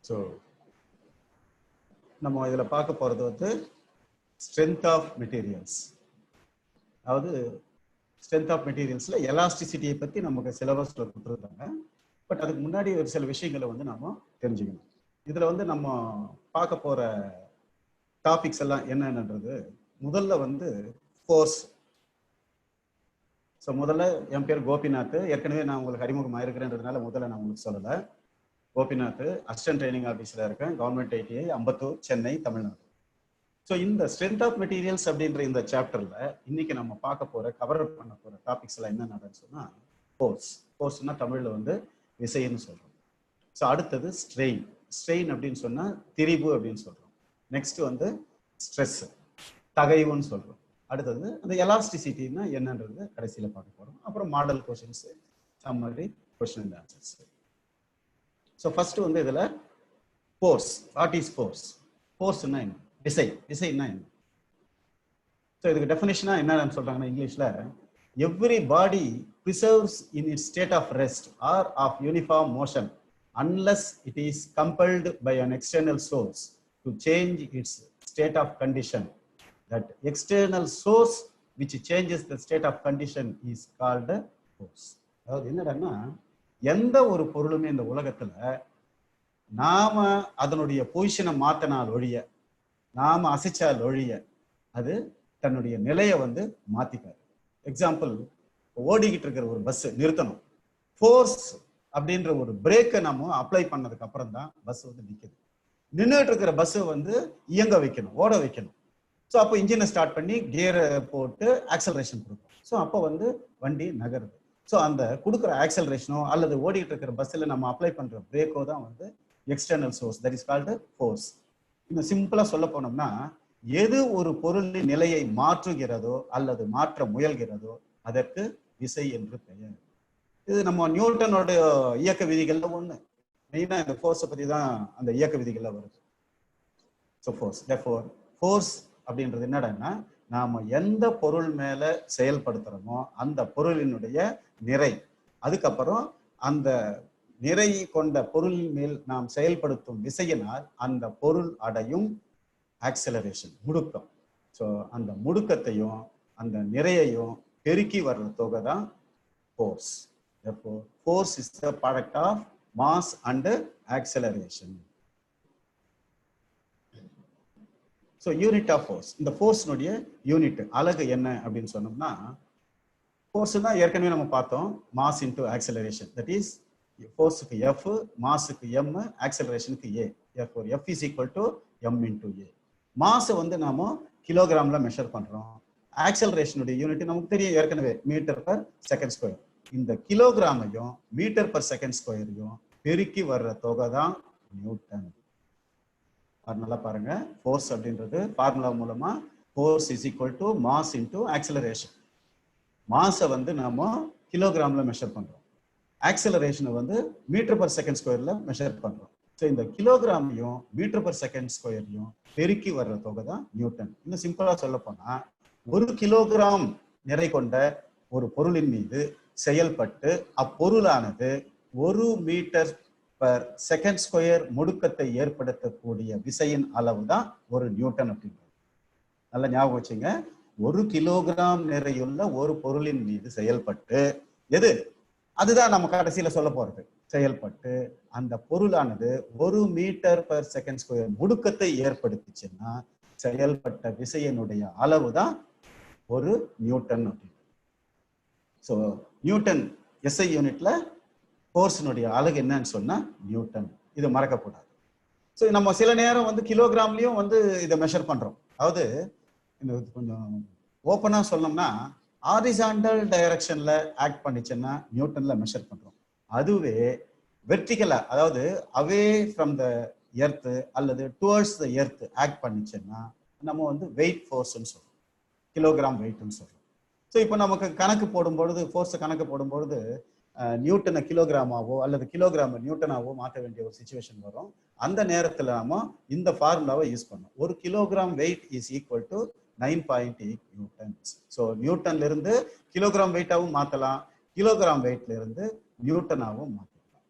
So நம்ம இதில் பார்க்க போகிறது வந்து ஸ்ட்ரென்த் ஆஃப் மெட்டீரியல்ஸ். அதாவது ஸ்ட்ரென்த் ஆஃப் மெட்டீரியல்ஸில் எலாஸ்டிசிட்டியை பற்றி நமக்கு சிலபஸில் கொடுத்துருக்காங்க. பட் அதுக்கு முன்னாடி ஒரு சில விஷயங்களை வந்து நம்ம தெரிஞ்சுக்கணும். இதில் வந்து நம்ம பார்க்க போகிற டாபிக்ஸ் எல்லாம் என்னென்னன்றது, முதல்ல வந்து ஃபோர்ஸ். ஸோ முதல்ல என் பேர் கோபிநாத். ஏற்கனவே நான் உங்களுக்கு அறிமுகமாக இருக்கிறேன்றதுனால முதல்ல நான் உங்களுக்கு சொல்லலை. கோபிநாத், அசிஸ்டன்ட் ட்ரைனிங் ஆஃபீஸராக இருக்கேன், government ITI, Ambattur, Chennai, Tamil Nadu. So இந்த ஸ்ட்ரென்த் ஆஃப் மெட்டீரியல்ஸ் அப்படின்ற இந்த சாப்டரில் இன்னைக்கு நம்ம பார்க்க போகிற கவர் பண்ண போகிற டாபிக்ஸ் எல்லாம் என்னென்னு சொன்னால், ஃபோர்ஸ். ஃபோர்ஸ்னா தமிழில் வந்து விசைன்னு சொல்கிறோம். ஸோ அடுத்தது ஸ்ட்ரெயின். ஸ்ட்ரெயின் அப்படின்னு சொன்னால் திரிபு அப்படின்னு சொல்கிறோம். நெக்ஸ்ட் வந்து ஸ்ட்ரெஸ், தகைவுன்னு சொல்கிறோம். அடுத்தது அந்த எலாஸ்டிசிட்டின்னா என்னன்றது கடைசியில் பார்க்க போகிறோம். அப்புறம் model questions, summary, question and answers. So first வந்து இதில் ஃபோர்ஸ். What is force? ஃபோர்ஸ்னா என்ன? விசை. விசைன்னா என்ன? ஸோ இதுக்கு டெஃபினேஷனா என்னன்னு சொல்றாங்கன்னா இங்கிலீஷ்ல, every body preserves in its state of rest or of uniform motion unless it is compelled by an external source to change its state of condition. That external source which changes the state of condition is called force. அதாவது என்னன்னா, எந்த ஒரு பொருளுமே இந்த உலகத்துல நாம அதனுடைய பொசிஷனை மாத்தினால் ஒழிய, நாம அசைச்சால் ஒழிய அது தன்னுடைய நிலையை வந்து மாத்திக்காது. எக்ஸாம்பிள், ஓடிக்கிட்டு இருக்கிற ஒரு பஸ் நிறுத்தணும், ஃபோர்ஸ் அப்படின்ற ஒரு பிரேக்கை நம்ம அப்ளை பண்ணதுக்கு அப்புறம் தான் பஸ் வந்து நிற்குது. நின்றுட்டு இருக்கிற பஸ்ஸை வந்து இயங்க வைக்கணும், ஓட வைக்கணும். ஸோ அப்போ இன்ஜினை ஸ்டார்ட் பண்ணி கியரை போட்டு ஆக்சலரேஷன் கொடுக்கும். ஸோ அப்போ வந்து வண்டி நகருது. ஸோ அந்த கொடுக்குற ஆக்சலரேஷனோ அல்லது ஓடிக்கிட்டு இருக்கிற பஸ்ஸில் நம்ம அப்ளை பண்ணுற பிரேக்கோ தான் வந்து external source, that is called force. இன்னும் சிம்பிளா சொல்ல போனோம்னா, எது ஒரு பொருளின் நிலையை மாற்றுகிறதோ அல்லது மாற்ற முயல்கிறதோ அதற்கு விசை என்று பெயர். இது நம்ம நியூட்டனோட இயக்க விதிகள்ல ஒண்ணு. மெயினா இந்த ஃபோர்ஸை பத்தி தான் அந்த இயக்க விதிகள்ல வருது. ஸோ ஃபோர்ஸ், தேர்ஃபோர் ஃபோர்ஸ் அப்படின்றது என்னடான்னா, நாம எந்த பொருள் மேல செயல்படுத்துறோமோ அந்த பொருளினுடைய நிறை, அதுக்கப்புறம் அந்த நிறை கொண்ட பொருளின் மேல் நாம் செயல்படுத்தும் விசையினால் அந்த பொருள் அடையும் ஆக்சலரேஷன், முடுக்கம். ஸோ அந்த முடுக்கத்தையும் அந்த நிறையையும் பெருக்கி வர்ற தொகை தான் force. Force is the product of mass and acceleration. So unit of force, இந்த ஃபோர்ஸ்னுடைய யூனிட் அலகு என்ன அப்படின்னு சொன்னோம்னா, ஃபோர்ஸ்னா ஏற்கனவே நம்ம பார்த்தோம், mass into acceleration. That is ஃபோர்ஸுக்கு எஃப், மாஸுக்கு எம், ஆக்சலரேஷனுக்கு A. therefore F is equal to m into a. மாஸை வந்து நாம கிலோகிராம்ல மெஷர் பண்றோம். ஆக்சலரேஷனுடைய யூனிட் நமக்கு தெரியும் ஏற்கனவே, மீட்டர் பர் செகண்ட் ஸ்கொயர். இந்த கிலோகிராமையும் மீட்டர் பர் செகண்ட் ஸ்கொயரையும் பெருக்கி வர்ற தொகை தான் நியூட்டன். நல்லா பாருங்க, ஃபோர்ஸ் அப்படின்றது ஃபார்முலா மூலமா force is equal to mass into acceleration. மாஸை வந்து நாம கிலோகிராம்ல மெஷர் பண்றோம், ஆக்சலரேஷனை வந்து மீட்டர் பர் செகண்ட் ஸ்கொயர்ல மெஷர் பண்றோம். ஸோ இந்த கிலோகிராமையும் மீட்டர் பர் செகண்ட் ஸ்கொயரையும் பெருக்கி வர்ற தொகை தான் நியூட்டன். இன்னும் சிம்பிளா சொல்ல போனா, ஒரு கிலோகிராம் நிறை கொண்ட ஒரு பொருளின் மீது செயல்பட்டு அப்பொருளானது 1 மீட்டர் பர் செகண்ட் ஸ்கொயர் முடுக்கத்தை ஏற்படுத்தக்கூடிய விசையின் அளவு தான் ஒரு நியூட்டன் அப்படின்றது. நல்லா ஞாபகம் வச்சுங்க, 1 கிலோகிராம் நிறையுள்ள ஒரு பொருளின் மீது செயல்பட்டு, எது அதுதான் நம்ம கடைசியில சொல்ல போறது, செயல்பட்டு அந்த பொருளானது 1 மீட்டர் பர் செகண்ட் ஸ்கொயர் முடுக்கத்தை ஏற்படுத்திச்சுன்னா செயல்பட்ட விசையினுடைய அளவு தான் ஒரு நியூட்டன் அப்படின்னு. ஸோ நியூட்டன் எஸ்ஐ யூனிட்ல ஃபோர்ஸினுடைய அலகு என்னன்னு சொன்னா நியூட்டன். இது மறக்கக்கூடாது. ஸோ நம்ம சில நேரம் வந்து கிலோகிராம்லயும் வந்து இதை மெஷர் பண்றோம். அதாவது கொஞ்சம் ஓப்பனா சொல்லணும்னா, ஹாரிசான்டல் டைரக்ஷன்ல ஆக்ட் பண்ணிச்சுன்னா நியூட்டன்ல மெஷர் பண்றோம். அதுவே வெர்டிகலா, அதாவது அவே ஃப்ரம் த எர்த் அல்லது டுவர்ட்ஸ் த எர்த் ஆக்ட் பண்ணிச்சுன்னா நம்ம வந்து வெயிட் ஃபோர்ஸ்ன்னு சொல்றோம், கிலோகிராம் வெயிட்னு சொல்றோம். ஸோ இப்போ நமக்கு கணக்கு போடும்பொழுது, ஃபோர்ஸை கணக்கு போடும்பொழுது நியூட்டனை கிலோகிராமாவோ அல்லது கிலோகிராம் நியூட்டனாவோ மாற்ற வேண்டிய ஒரு சுச்சுவேஷன் வரும். அந்த நேரத்தில் நாம இந்த ஃபார்முலாவை யூஸ் பண்ணோம். 1 kilogram weight is equal to 9.8 newtons. So நியூட்டன்ல இருந்து கிலோகிராம் வெயிட்டாவும் மாற்றலாம், கிலோகிராம் வெயிட்ல இருந்து நியூட்டனாவும் மாற்றலாம்.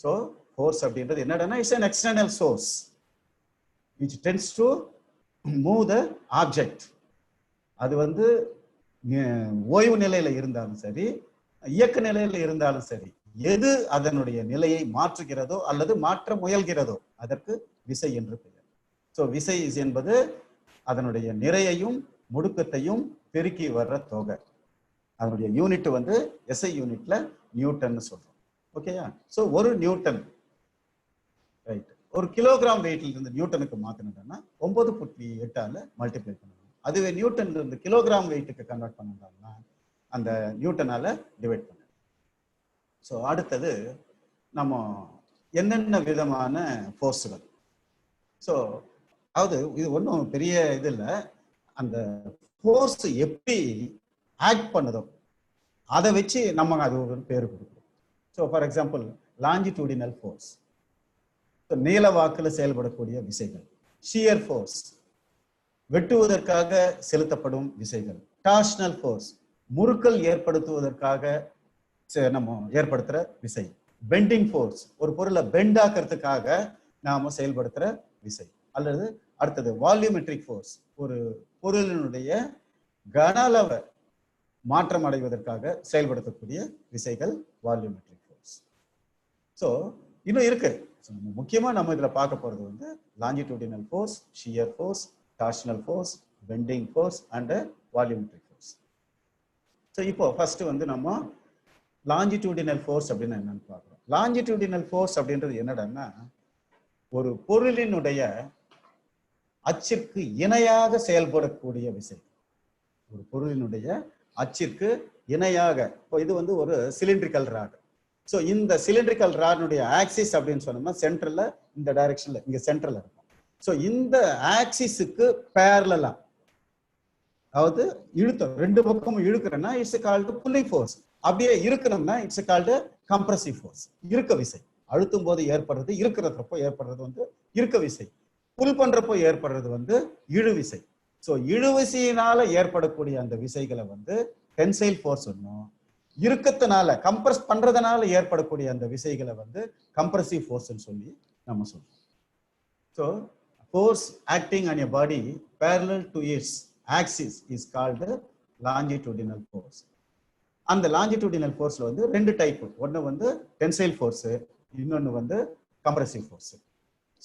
ஸோ ஃபோர்ஸ் அப்படின்றது என்னடா it's an external source which tends to move the object. அது வந்து ஓய்வு நிலையில இருந்தாலும் சரி, இயக்க நிலையில இருந்தாலும் சரி, எது அதனுடைய நிலையை மாற்றுகிறதோ அல்லது மாற்ற முயல்கிறதோ அதற்கு விசை என்று பெயர். ஸோ விசை என்பது அதனுடைய நிறையையும் முடுக்கத்தையும் பெருக்கி வர்ற தொகை. அதனுடைய யூனிட் வந்து எஸ்ஐ யூனிட்ல நியூட்டன் சொல்றோம். ஓகேயா? ஸோ ஒரு நியூட்டன், ரைட், ஒரு கிலோகிராம் வெயிட்ல இருந்து நியூட்டனுக்கு மாத்தினா 9.8 மல்டிப்ளை பண்ணணும். அதுவே நியூட்டன் இருந்து கிலோகிராம் வெயிட்டுக்கு கன்வெர்ட் பண்ணா அந்த நியூட்டனால டிவைட் பண்ணணும். ஸோ அடுத்தது நம்ம என்னென்ன விதமான ஃபோர்ஸுகள். ஸோ அதாவது இது ஒன்றும் பெரிய இது இல்லை, அந்த ஃபோர்ஸ் எப்படி ஆக்ட் பண்ணுதோ அதை வச்சு நம்ம அது ஒரு பேர் கொடுக்குறோம். So for example longitudinal force, நீல வாக்கில் செயல்படக்கூடிய விசைகள். ஷியர் ஃபோர்ஸ், வெட்டுவதற்காக செலுத்தப்படும் விசைகள். டார்ஷனல் ஃபோர்ஸ், முறுக்கல் ஏற்படுத்துவதற்காக நம்ம ஏற்படுத்துற விசை. பெண்டிங் ஃபோர்ஸ், ஒரு பொருளை பெண்ட் ஆக்கிறதுக்காக நாம செயல்படுத்துற விசை. அல்லது அடுத்தது வால்யூமெட்ரிக் ஃபோர்ஸ், ஒரு பொருளினுடைய கன அளவை மாற்றம் அடைவதற்காக செயல்படுத்தக்கூடிய விசைகள் வால்யூமெட்ரிக் ஃபோர்ஸ். ஸோ இன்னும் இருக்கு. முக்கியமா நம்ம இதுல பார்க்க போறது வந்து longitudinal force, shear force, torsional force, bending force and volumetric force. So இப்போ ஃபர்ஸ்ட் வந்து நம்ம லாஞ்சிடியூடினல் ஃபோர்ஸ் அப்படின்னு என்னன்னு பார்க்குறோம். லாஞ்சிடியூடினல் ஃபோர்ஸ் அப்படின்றது என்னடான்னா, ஒரு பொருளினுடைய அச்சிற்கு இணையாக செயல்படக்கூடிய விசை. ஒரு பொருளினுடைய அச்சிற்கு இணையாக. இப்போ இது வந்து ஒரு சிலிண்ட்ரிக்கல் ராட். ஸோ இந்த சிலிண்ட்ரிக்கல் ராடுடைய ஆக்சிஸ் அப்படின்னு சொன்னோம்னா சென்டர்ல இந்த டைரக்ஷன்ல இங்க சென்டர்ல இருக்கும். ஸோ இந்த ஆக்சிஸுக்கு பேரலா, அதாவது இழுத்தம் ரெண்டு பக்கமும் இழுக்கிறேன்னா இட்ஸ் கால்டு புல்லிங் ஃபோர்ஸ். அப்படியே இருக்கணும்னா இட்ஸ் கால்டு கம்ப்ரசிவ் ஃபோர்ஸ். இருக்க விசை. அழுத்தும் போது ஏற்படுறது, இருக்கிறப்போ ஏற்படுறது வந்து இருக்க விசை. புல் பண்றப்போ ஏற்படுறது வந்து இழு விசை. ஸோ இழுவிசையினால ஏற்படக்கூடிய அந்த விசைகளை வந்து டென்சைல் ஃபோர்ஸ் ஒன்றும், இறுக்கத்தினால கம்ப்ரஸ் பண்றதுனால ஏற்படக்கூடிய அந்த விசைகளை வந்து கம்ப்ரசிவ் ஃபோர்ஸ்ன்னு சொல்லி நம்ம சொல்றோம். So force acting on a body parallel to its axis is called longitudinal force. அந்த லாஞ்சிடியூடினல் ஃபோர்ஸ்ல வந்து ரெண்டு டைப். ஒன்று வந்து டென்சைல் ஃபோர்ஸ், இன்னொன்று வந்து compressive force.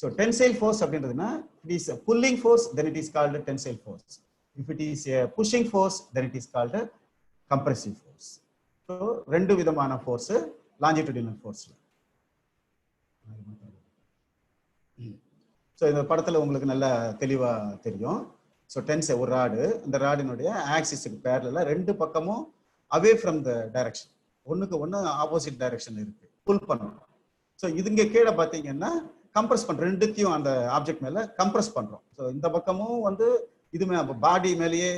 So tensile force அப்படின்றதுன்னா it is pulling force, then it is called tensile force. If it is pushing force, then it is called compressive force. So ரெண்டு விதமான ஃபோர்ஸ் லாஞ்சிடியூடினல் ஃபோர்ஸ்ல. ஸோ இந்த படத்தில் உங்களுக்கு நல்லா தெளிவாக தெரியும். ஸோ ஒரு ராடு, அந்த ராடினுடைய ஆக்சிஸுக்கு பேரலா ரெண்டு பக்கமும் அவே ஃப்ரம் த டைரக்ஷன், ஒன்றுக்கு ஒன்று ஆப்போசிட் டைரக்ஷன் இருக்கு, புல் பண்ணுறோம். ஸோ இதுங்க கீழே பார்த்தீங்கன்னா கம்ப்ரஸ் பண்ணுறோம், ரெண்டுத்தையும் அந்த ஆப்ஜெக்ட் மேலே கம்ப்ரஸ் பண்ணுறோம். ஸோ இந்த பக்கமும் வந்து இதுமே பாடி மேலேயே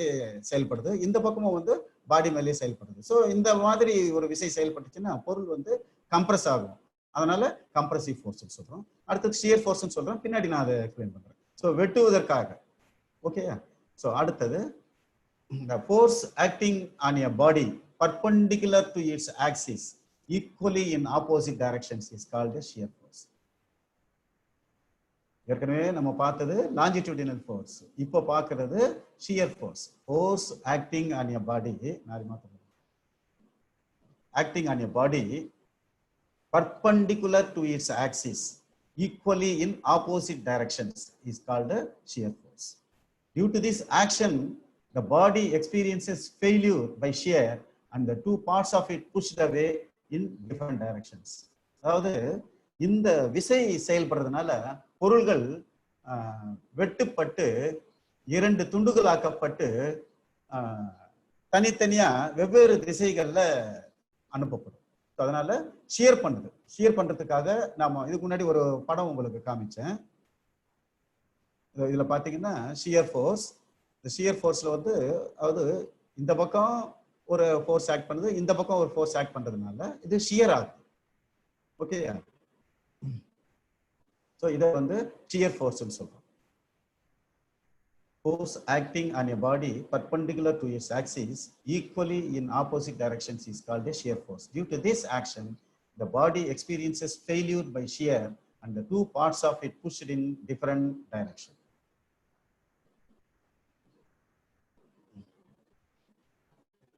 செயல்படுது, இந்த பக்கமும் வந்து பாடி மேலேயே செயல்படுது. ஸோ இந்த மாதிரி ஒரு விசை செயல்பட்டுச்சுன்னா பொருள் வந்து கம்ப்ரஸ் ஆகும். அதனால கம்ப்ரசிவ் ஃபோர்ஸ் சொல்றோம். அடுத்தது ஷியர் ஃபோர்ஸ் சொல்றோம், பின்னாடி நான் அதை எக்ஸ்பிளைன் பண்றேன். ஸோ வெட்டுவதற்காக. ஓகேயா? ஸோ அடுத்தது the force acting on a body perpendicular to its axis equally in opposite directions is called a shear force. ஏற்கனவே நம்ம பார்த்தது லாஞ்சிடியூடினல் ஃபோர்ஸ், இப்போ பார்க்கிறது shear force. Force acting on a body, acting on a body perpendicular to its axis equally in opposite directions is called a shear force. Due to this action, the body experiences failure by shear and the two parts of it pushed away in different directions. அதாவது இந்த விசை செயல்படுறதுனால பொருள்கள் வெட்டுப்பட்டு இரண்டு துண்டுகளாக்கப்பட்டு தனித்தனியா வெவ்வேறு திசைகள்ல அனுப்பப்படும். அதனால shear பண்ணுது. ஷியர் பண்றதுக்காக நாம இதுக்கு முன்னாடி ஒரு படம் உங்களுக்கு காமிச்சேன். இதுல பாத்தீங்கன்னா ஷியர் ஃபோர்ஸ். இந்த ஷியர் ஃபோர்ஸ்ல வந்து அதாவது இந்த பக்கம் ஒரு ஃபோர்ஸ் ஆக்ட் பண்ணுது, இந்த பக்கம் ஒரு ஃபோர்ஸ் ஆக்ட் பண்றதுனால இது ஷியர் ஆகுது. ஓகே, ஸோ இதை வந்து ஷியர் ஃபோர்ஸ்ன்னு சொல்றோம். Force acting on a body perpendicular to its axis equally in opposite directions is called a shear force. Due to this action, the body experiences failure by shear and the two parts of it pushed in different direction.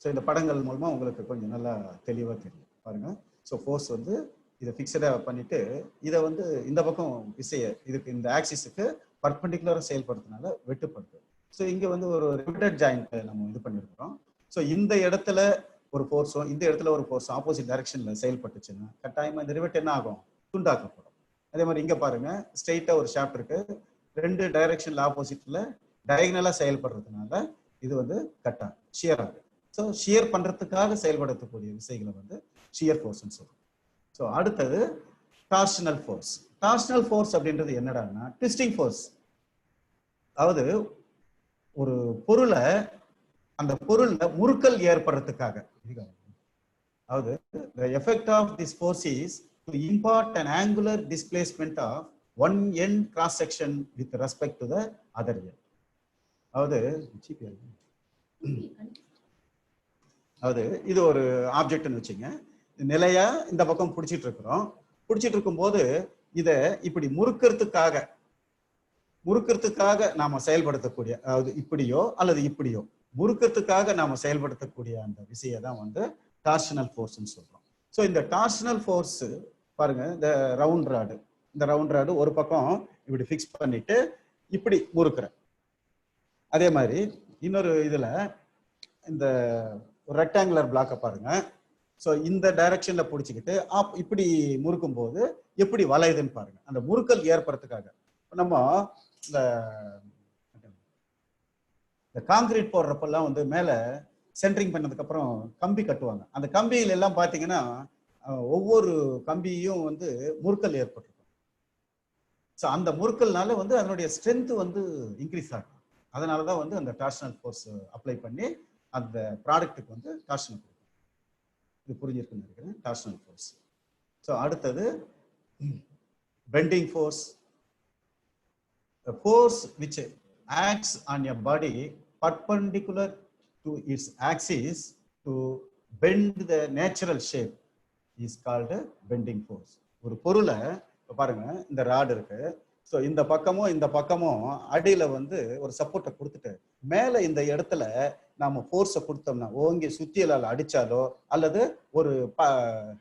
So இந்த படங்கள் மூலமா உங்களுக்கு கொஞ்சம் நல்லா தெளிவாக தெரியும் பாருங்க. So force வந்து இதை ஃபிக்ஸடாக பண்ணிட்டு இதை வந்து இந்த பக்கம் விசையை இதுக்கு இந்த ஆக்சிஸுக்கு பர்பெண்டிகுலராக செயல்படுறதுனால வெட்டுப்படுது. ஸோ இங்கே வந்து ஒரு ரிவிட்டட் ஜாயிண்ட் நம்ம இது பண்ணியிருக்கிறோம். ஸோ இந்த இடத்துல ஒரு ஃபோர்ஸும் இந்த இடத்துல ஒரு ஃபோர்ஸும் ஆப்போசிட் டைரக்ஷனில் செயல்பட்டுச்சுன்னா கட்டாயமாக இந்த ரிவெட் என்ன ஆகும், துண்டாக்கப்படும். அதே மாதிரி இங்கே பாருங்க, ஸ்ட்ரெயிட்டாக ஒரு ஷாஃப்ட் இருக்கு, 2 டைரக்ஷனில் ஆப்போசிட்ல டயகனலாக செயல்படுறதுனால இது வந்து கட் ஆகும், ஷியர் ஆகும். ஸோ ஷியர் பண்ணுறதுக்காக செயல்படுத்தக்கூடிய விசைகளை வந்து ஷியர் ஃபோர்ஸ்ன்னு சொல்றோம். ஸோ அடுத்தது டார்ஷனல் ஃபோர்ஸ். டார்ஷனல் ஃபோர்ஸ் அப்படின்றது என்னடான்னா ட்விஸ்டிங் ஃபோர்ஸ். அதாவது ஒரு பொருளை அந்த பொருள்ல முறுக்கல் ஏற்படுறதுக்காக, அதாவது the effect of this force is to impart an angular displacement of one end cross section with respect to the other end. அதாவது இது ஒரு ஆப்ஜெக்ட்னு வச்சுங்க, நிலையா இந்த பக்கம் பிடிச்சிட்டு இருக்கிறோம். பிடிச்சிட்டு இருக்கும்போது இதை இப்படி முறுக்கிறதுக்காக நாம செயல்படுத்தக்கூடிய, அதாவது இப்படியோ அல்லது இப்படியோ முறுக்கிறதுக்காக நாம செயல்படுத்தக்கூடிய அந்த விசையை தான் வந்து டார்ஷனல் ஃபோர்ஸ்ன்னு சொல்றோம். ஸோ இந்த டார்ஷனல் ஃபோர்ஸ் பாருங்க, இந்த ரவுண்ட் ராடு ஒரு பக்கம் இப்படி ஃபிக்ஸ் பண்ணிட்டு இப்படி முறுக்கிறேன். அதே மாதிரி இன்னொரு இதுல இந்த ரெக்டாங்குலர் பிளாக்கை பாருங்க. ஸோ இந்த டைரக்ஷன்ல பிடிச்சிக்கிட்டு இப்படி முறுக்கும் போது எப்படி வளையுதுன்னு பாருங்க. அந்த முறுக்கல் ஏற்படுறதுக்காக நம்ம இந்த காங்கிரீட் போடுறப்பெல்லாம் வந்து மேலே சென்ட்ரிங் பண்ணதுக்கு அப்புறம் கம்பி கட்டுவாங்க. அந்த கம்பியில எல்லாம் பார்த்தீங்கன்னா ஒவ்வொரு கம்பியும் வந்து முறுக்கல் ஏற்பட்டிருக்கும். ஸோ அந்த முறுக்கல்னால வந்து அதனுடைய ஸ்ட்ரென்த் வந்து இன்க்ரீஸ் ஆகும். அதனால தான் வந்து அந்த டார்ஷனல் ஃபோர்ஸ் அப்ளை பண்ணி அந்த ப்ராடக்ட்டுக்கு வந்து டார்ஷனல் கொடுக்கும். இது புரிஞ்சிருக்குன்னு நினைக்கிறேன், டார்ஷனல் ஃபோர்ஸ். ஸோ அடுத்தது bending force. The force which acts on your body perpendicular to its axis to bend the natural shape is called bending force. ஒரு பொருளை பாருங்க, இந்த ராடு இருக்கு. ஸோ இந்த பக்கமும் அடியில வந்து ஒரு சப்போர்ட்டை கொடுத்துட்டு மேல இந்த இடத்துல நாம ஃபோர்ஸை கொடுத்தோம்னா, ஓங்கி சுத்தியலால் அடிச்சாலோ அல்லது ஒரு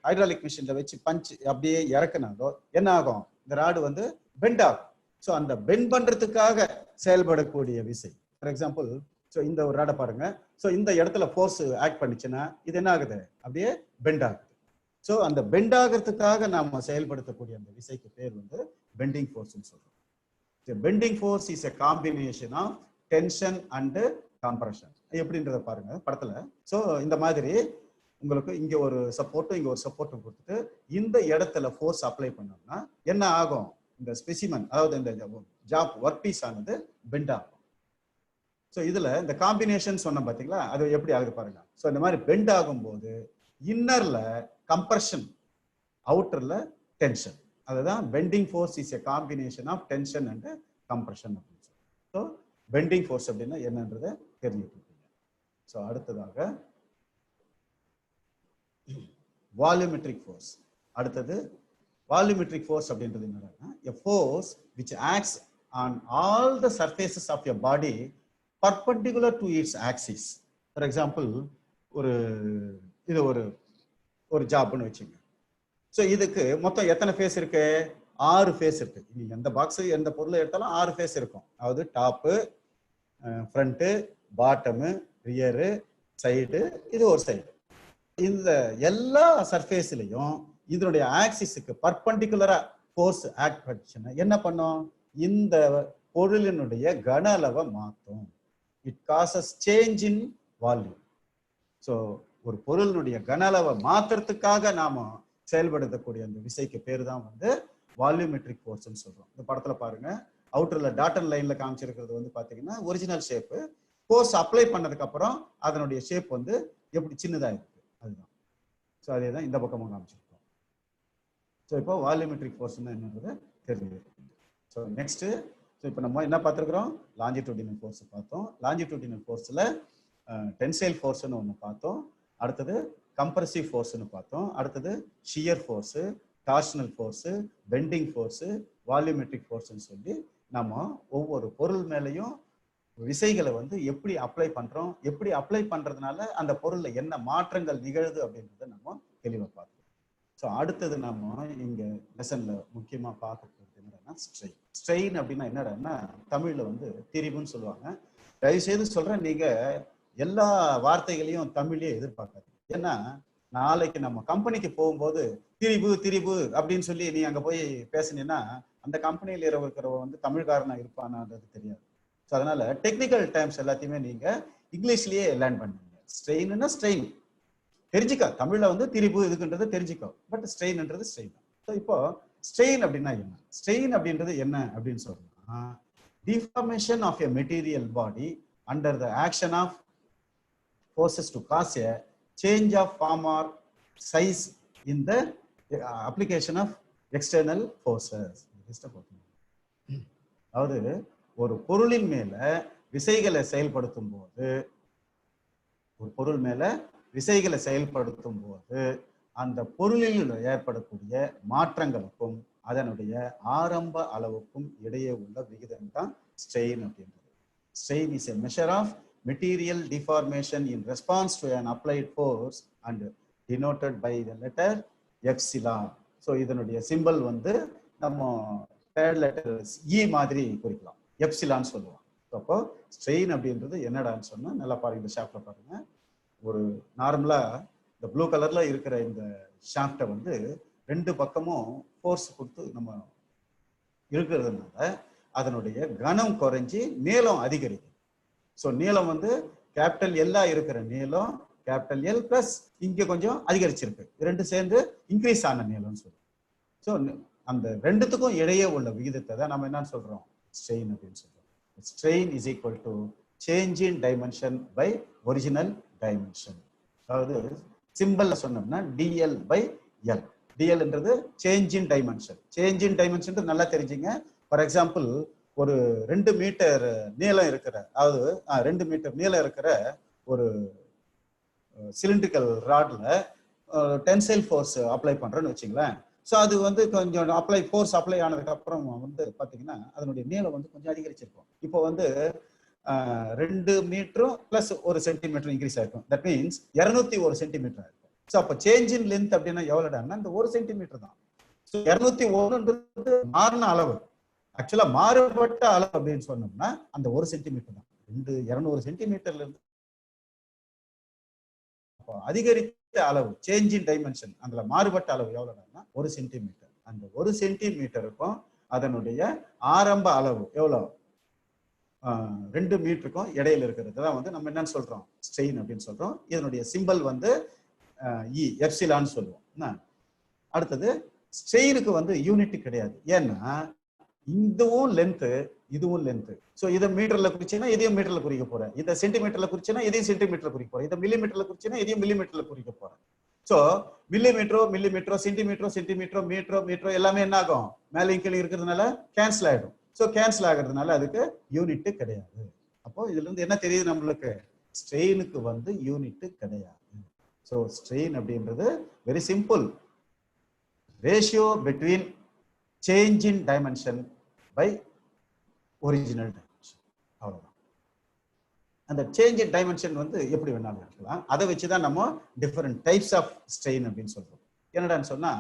ஹைட்ராலிக் மிஷின்ல வச்சு பஞ்ச் அப்படியே இறக்குனாலோ என்ன ஆகும், இந்த ராடு வந்து பெண்ட் ஆகும். ஸோ அந்த பெண்ட் பண்றதுக்காக செயல்படக்கூடிய விசை. ஃபார் எக்ஸாம்பிள், ஸோ இந்த ஒரு ராடை பாருங்க. ஸோ இந்த இடத்துல ஃபோர்ஸ் ஆக்ட் பண்ணிச்சுன்னா இது என்ன ஆகுது, அப்படியே பெண்ட் ஆகுது. ஸோ அந்த பெண்ட் ஆகிறதுக்காக நாம செயல்படுத்தக்கூடிய அந்த விசைக்கு பேர் வந்து பெண்டிங் ஃபோர்ஸ்ன்னு சொல்றோம். Bending force is a combination of tension and compression. எப்படின்றத பாருங்க படத்துல. ஸோ இந்த மாதிரி உங்களுக்கு இங்க ஒரு சப்போர்ட்டும் இங்க ஒரு சப்போர்ட்டும் கொடுத்துட்டு இந்த இடத்துல ஃபோர்ஸ் அப்ளை பண்ணோம்னா என்ன ஆகும், இந்த ஸ்பெசிமன், அதாவது இந்த ஜாப் ஒர்க் பீஸ் ஆனது பெண்ட் ஆகும். ஸோ இதுல இந்த காம்பினேஷன் சொன்ன பார்த்தீங்களா, அது எப்படி ஆகுது பாருங்க. ஸோ இந்த மாதிரி பெண்ட் ஆகும்போது இன்னர்ல கம்ப்ரஷன், அவுட்டர்ல டென்ஷன். அதுதான் bending force is a combination of tension and compression அப்படின்னு சொல்லி. ஸோ பெண்டிங் ஃபோர்ஸ் அப்படின்னா என்னன்றதை தெரிஞ்சுக்கிட்டீங்க. ஸோ அடுத்ததாக வால்யூமெட்ரிக் ஃபோர்ஸ். அடுத்தது volumetric force அப்படின்றது என்னன்னா a force which acts on all the surfaces of your body perpendicular to its axis. For example, இது ஒரு ஜாப்னு வச்சுங்க. ஸோ இதுக்கு மொத்தம் எத்தனை ஃபேஸ் இருக்கு, 6 ஃபேஸ் இருக்கு. நீங்க எந்த பாக்ஸ் எந்த பொருளை எடுத்தாலும் 6 ஃபேஸ் இருக்கும். அதாவது top, front, bottom, rear, side, இது ஒரு சைடு. இந்த எல்லா சர்ஃபேஸ்லையும் இதனுடைய ஆக்சிஸுக்கு பர்பெண்டிகுலரா ஃபோர்ஸ் ஆக்ட் பண்ணிச்சுன்னா என்ன பண்ணும், இந்த பொருளினுடைய கன அளவை மாற்றும். It causes change in volume. So ஒரு பொருளினுடைய கன அளவை மாத்துறதுக்காக நாம செயல்படுத்தக்கூடிய அந்த விசைக்கு பேர் தான் வந்து வால்யூமெட்ரிக் ஃபோர்ஸ்ன்னு சொல்றோம். இந்த படத்துல பாருங்க, அவுட்டர்ல டாட்டன் லைன்ல காமிச்சிருக்கிறது வந்து பாத்தீங்கன்னா ஒரிஜினல் ஷேப்பு. ஃபோர்ஸ் அப்ளை பண்ணதுக்கு அப்புறம் அதனுடைய ஷேப் வந்து எப்படி சின்னதா இருக்கு, அதுதான். ஸோ அதே தான் இந்த பக்கமும் காமிச்சிருக்கோம். ஸோ இப்போ வால்யூமெட்ரிக் ஃபோர்ஸ்னா என்னன்றது தெரியுது. ஸோ நெக்ஸ்ட், ஸோ இப்போ நம்ம என்ன பார்த்துருக்குறோம், லாஞ்சிடியூடினல் ஃபோர்ஸ் பார்த்தோம். லாஞ்சிடியூடினல் ஃபோர்ஸில் டென்சைல் ஃபோர்ஸ்னு ஒன்று பார்த்தோம். அடுத்தது கம்ப்ரசிவ் ஃபோர்ஸ்னு பார்த்தோம். அடுத்தது shear force, torsional force, bending force, volumetric ஃபோர்ஸ்னு சொல்லி நம்ம ஒவ்வொரு பொருள் மேலேயும் விசைகளை வந்து எப்படி அப்ளை பண்றோம், எப்படி அப்ளை பண்றதுனால அந்த பொருள்ல என்ன மாற்றங்கள் நிகழுது அப்படின்றத நம்ம தெளிவா பார்க்கணும். ஸோ அடுத்தது நம்ம இங்க லெசன்ல முக்கியமா பார்க்க போகிறது என்னன்னா ஸ்ட்ரெயின். ஸ்ட்ரெயின் அப்படின்னா என்னடான்னா தமிழ்ல வந்து திரிவுன்னு சொல்லுவாங்க. தயவு செய்து சொல்றேன், நீங்க எல்லா வார்த்தைகளையும் தமிழ்லயே எதிர்பார்க்காது. ஏன்னா நாளைக்கு நம்ம கம்பெனிக்கு போகும்போது திரிவு திரிவு அப்படின்னு சொல்லி நீ அங்க போய் பேசினீன்னா அந்த கம்பெனியில இருக்கிறவ வந்து தமிழ்காரனா இருப்பானான்றது தெரியாது. ஸோ அதனால டெக்னிக்கல் டேர்ம்ஸ் எல்லாத்தையுமே நீங்க இங்கிலீஷ்லயே லேர்ன் பண்ணுங்க. ஸ்ட்ரெயின்னா ஸ்ட்ரெயின் தெரிஞ்சுக்கோ, தமிழ்ல வந்து திரிவு இதுக்குன்றது தெரிஞ்சுக்கோ, பட் ஸ்ட்ரெயின்ன்றது ஸ்ட்ரெயின். ஸோ இப்போ ஸ்ட்ரெயின் அப்படின்னா என்ன? ஸ்ட்ரெயின் அப்படின்றது என்ன அப்படின்னு சொன்னா deformation of a material body under the action of forces to cause a change of form or size in the application of external forces. அதாவது ஒரு பொருளின் மேல விசைகளை செயல்படுத்தும் போது அந்த பொருளில் ஏற்படக்கூடிய மாற்றங்களுக்கும் அதனுடைய ஆரம்ப அளவுக்கும் இடையே உள்ள விகிதம் தான் ஸ்ட்ரெயின் அப்படின்றது. Strain is a measure of material deformation in response to an applied force and denoted by the letter epsilon. So இதனுடைய சிம்பல் வந்து நம்ம தேர்ட் லெட்டர் இ மாதிரி குறிக்கலாம், எப்சிலான் சொல்லுவோம். அப்போ ஸ்ட்ரெயின் அப்படின்றது என்னடான்னு சொன்னா நல்லா பாருங்க, இந்த ஷாஃப்ட்ல பாருங்க. ஒரு நார்மலா இந்த ப்ளூ கலர்ல இருக்கிற இந்த ஷாஃப்டை வந்து ரெண்டு பக்கமும் ஃபோர்ஸ் கொடுத்து நம்ம இருக்கிறதுனால அதனுடைய கனம் குறைஞ்சி நீளம் அதிகரிக்கும். ஸோ நீளம் வந்து கேபிட்டல் எல்லா இருக்கிற நீளம் கேபிட்டல் எல் பிளஸ் இங்கே கொஞ்சம் அதிகரிச்சிருக்கு, ரெண்டு சேர்ந்து இன்க்ரீஸ் ஆன நீளம்னு சொல்லுவோம். ஸோ அந்த ரெண்டுத்துக்கும் இடையே உள்ள விகிதத்தை தான் நம்ம என்னன்னு சொல்றோம், ஸ்ட்ரெயின் அப்படின்னு சொல்றோம். Strain is equal to change in dimension by original dimension. அதாவது சிம்பிள்ல சொன்னோம்னா டிஎல் பை எல். டிஎல்ன்றது change in dimension. Change in dimension நல்லா தெரிஞ்சுங்க. ஃபார் எக்ஸாம்பிள் ஒரு 2 மீட்டர் நீளம் இருக்கிற, அதாவது 2 மீட்டர் நீளம் இருக்கிற ஒரு சிலிண்ட்ரிக்கல் ராட்ல டென்சைல் ஃபோர்ஸ் அப்ளை பண்றேன்னு வச்சுங்களேன். ஸோ அது வந்து கொஞ்சம் ஃபோர்ஸ் அப்ளை ஆனதுக்கு அப்புறம் வந்து பார்த்தீங்கன்னா அதனுடைய நீளம் வந்து கொஞ்சம் அதிகரிச்சிருக்கும். இப்போ வந்து 2 மீட்டரும் பிளஸ் 1 சென்டிமீட்டர் இன்க்ரீஸ் ஆயிருக்கும். தட் மீன்ஸ் 201 சென்டிமீட்டர் ஆயிருக்கும். ஸோ அப்போ சேஞ்ச் இன் லென்த் அப்படின்னா எவ்வளோடான்னா இந்த 1 சென்டிமீட்டர் தான். ஸோ 201 மாறின அளவு, ஆக்சுவலா மாறுபட்ட அளவு அப்படின்னு சொன்னோம்னா அந்த 1 சென்டிமீட்டர் தான். 200 சென்டிமீட்டர்ல இருந்து அதிகரித்த அளவு சேஞ்ச் இன் டைமென்ஷன், அதுல மாறுபட்ட அளவு எவ்வளவுனா 1 சென்டிமீட்டர். அந்த 1 சென்டிமீட்டருக்கும் அதனுடைய ஆரம்ப அளவு எவ்வளவு 2 மீட்டருக்கும் இடையில இருக்கிறது தான் வந்து நம்ம என்னன்னு சொல்றோம், ஸ்ட்ரெயின் அப்படின்னு சொல்றோம். இதனுடைய சிம்பல் வந்து இ எப்சிலான்னு சொல்லுவோம். அடுத்தது ஸ்ட்ரெயினுக்கு வந்து யூனிட் கிடையாது. ஏன்னா இதுவும் லென்த் இதுவும் லென்த். ஸோ இதை மீட்டர்ல குறிச்சுன்னா இதையும் மீட்டர்ல குறிக்க போறேன், இதை சென்டிமீட்டர்ல குறிச்சுன்னா இதையும் சென்டிமீட்டர்ல குறிக்க போறேன், இதை மில்லிமீட்டர்ல குறிச்சுன்னா இதையும் மில்லிமீட்டர்ல குறிக்க போறேன். ஸோ மில்லிமீட்டரோ சென்டிமீட்டரோ மீட்டரோ எல்லாமே என்ன ஆகும், மேலே கீழே இருக்கிறதுனால கேன்சல் ஆயிடும். ஸோ கேன்சல் ஆகிறதுனால அதுக்கு யூனிட் கிடையாது. அப்போ இதுல இருந்து என்ன தெரியுது நம்மளுக்கு, ஸ்ட்ரெயினுக்கு வந்து யூனிட் கிடையாது. ஸோ ஸ்ட்ரெயின் அப்படின்றது very simple, ratio between change in dimension by original dimension, அவ்வளவுதான். அந்த சேஞ்ச் இன் டைமென்ஷன் வந்து எப்படி வேணாலும் இருக்கலாம். அதை வச்சுதான் நம்ம டிஃபரெண்ட் டைப்ஸ் ஆஃப் ஸ்ட்ரெயின் அப்படின்னு சொல்றோம். என்னடான்னு சொன்னா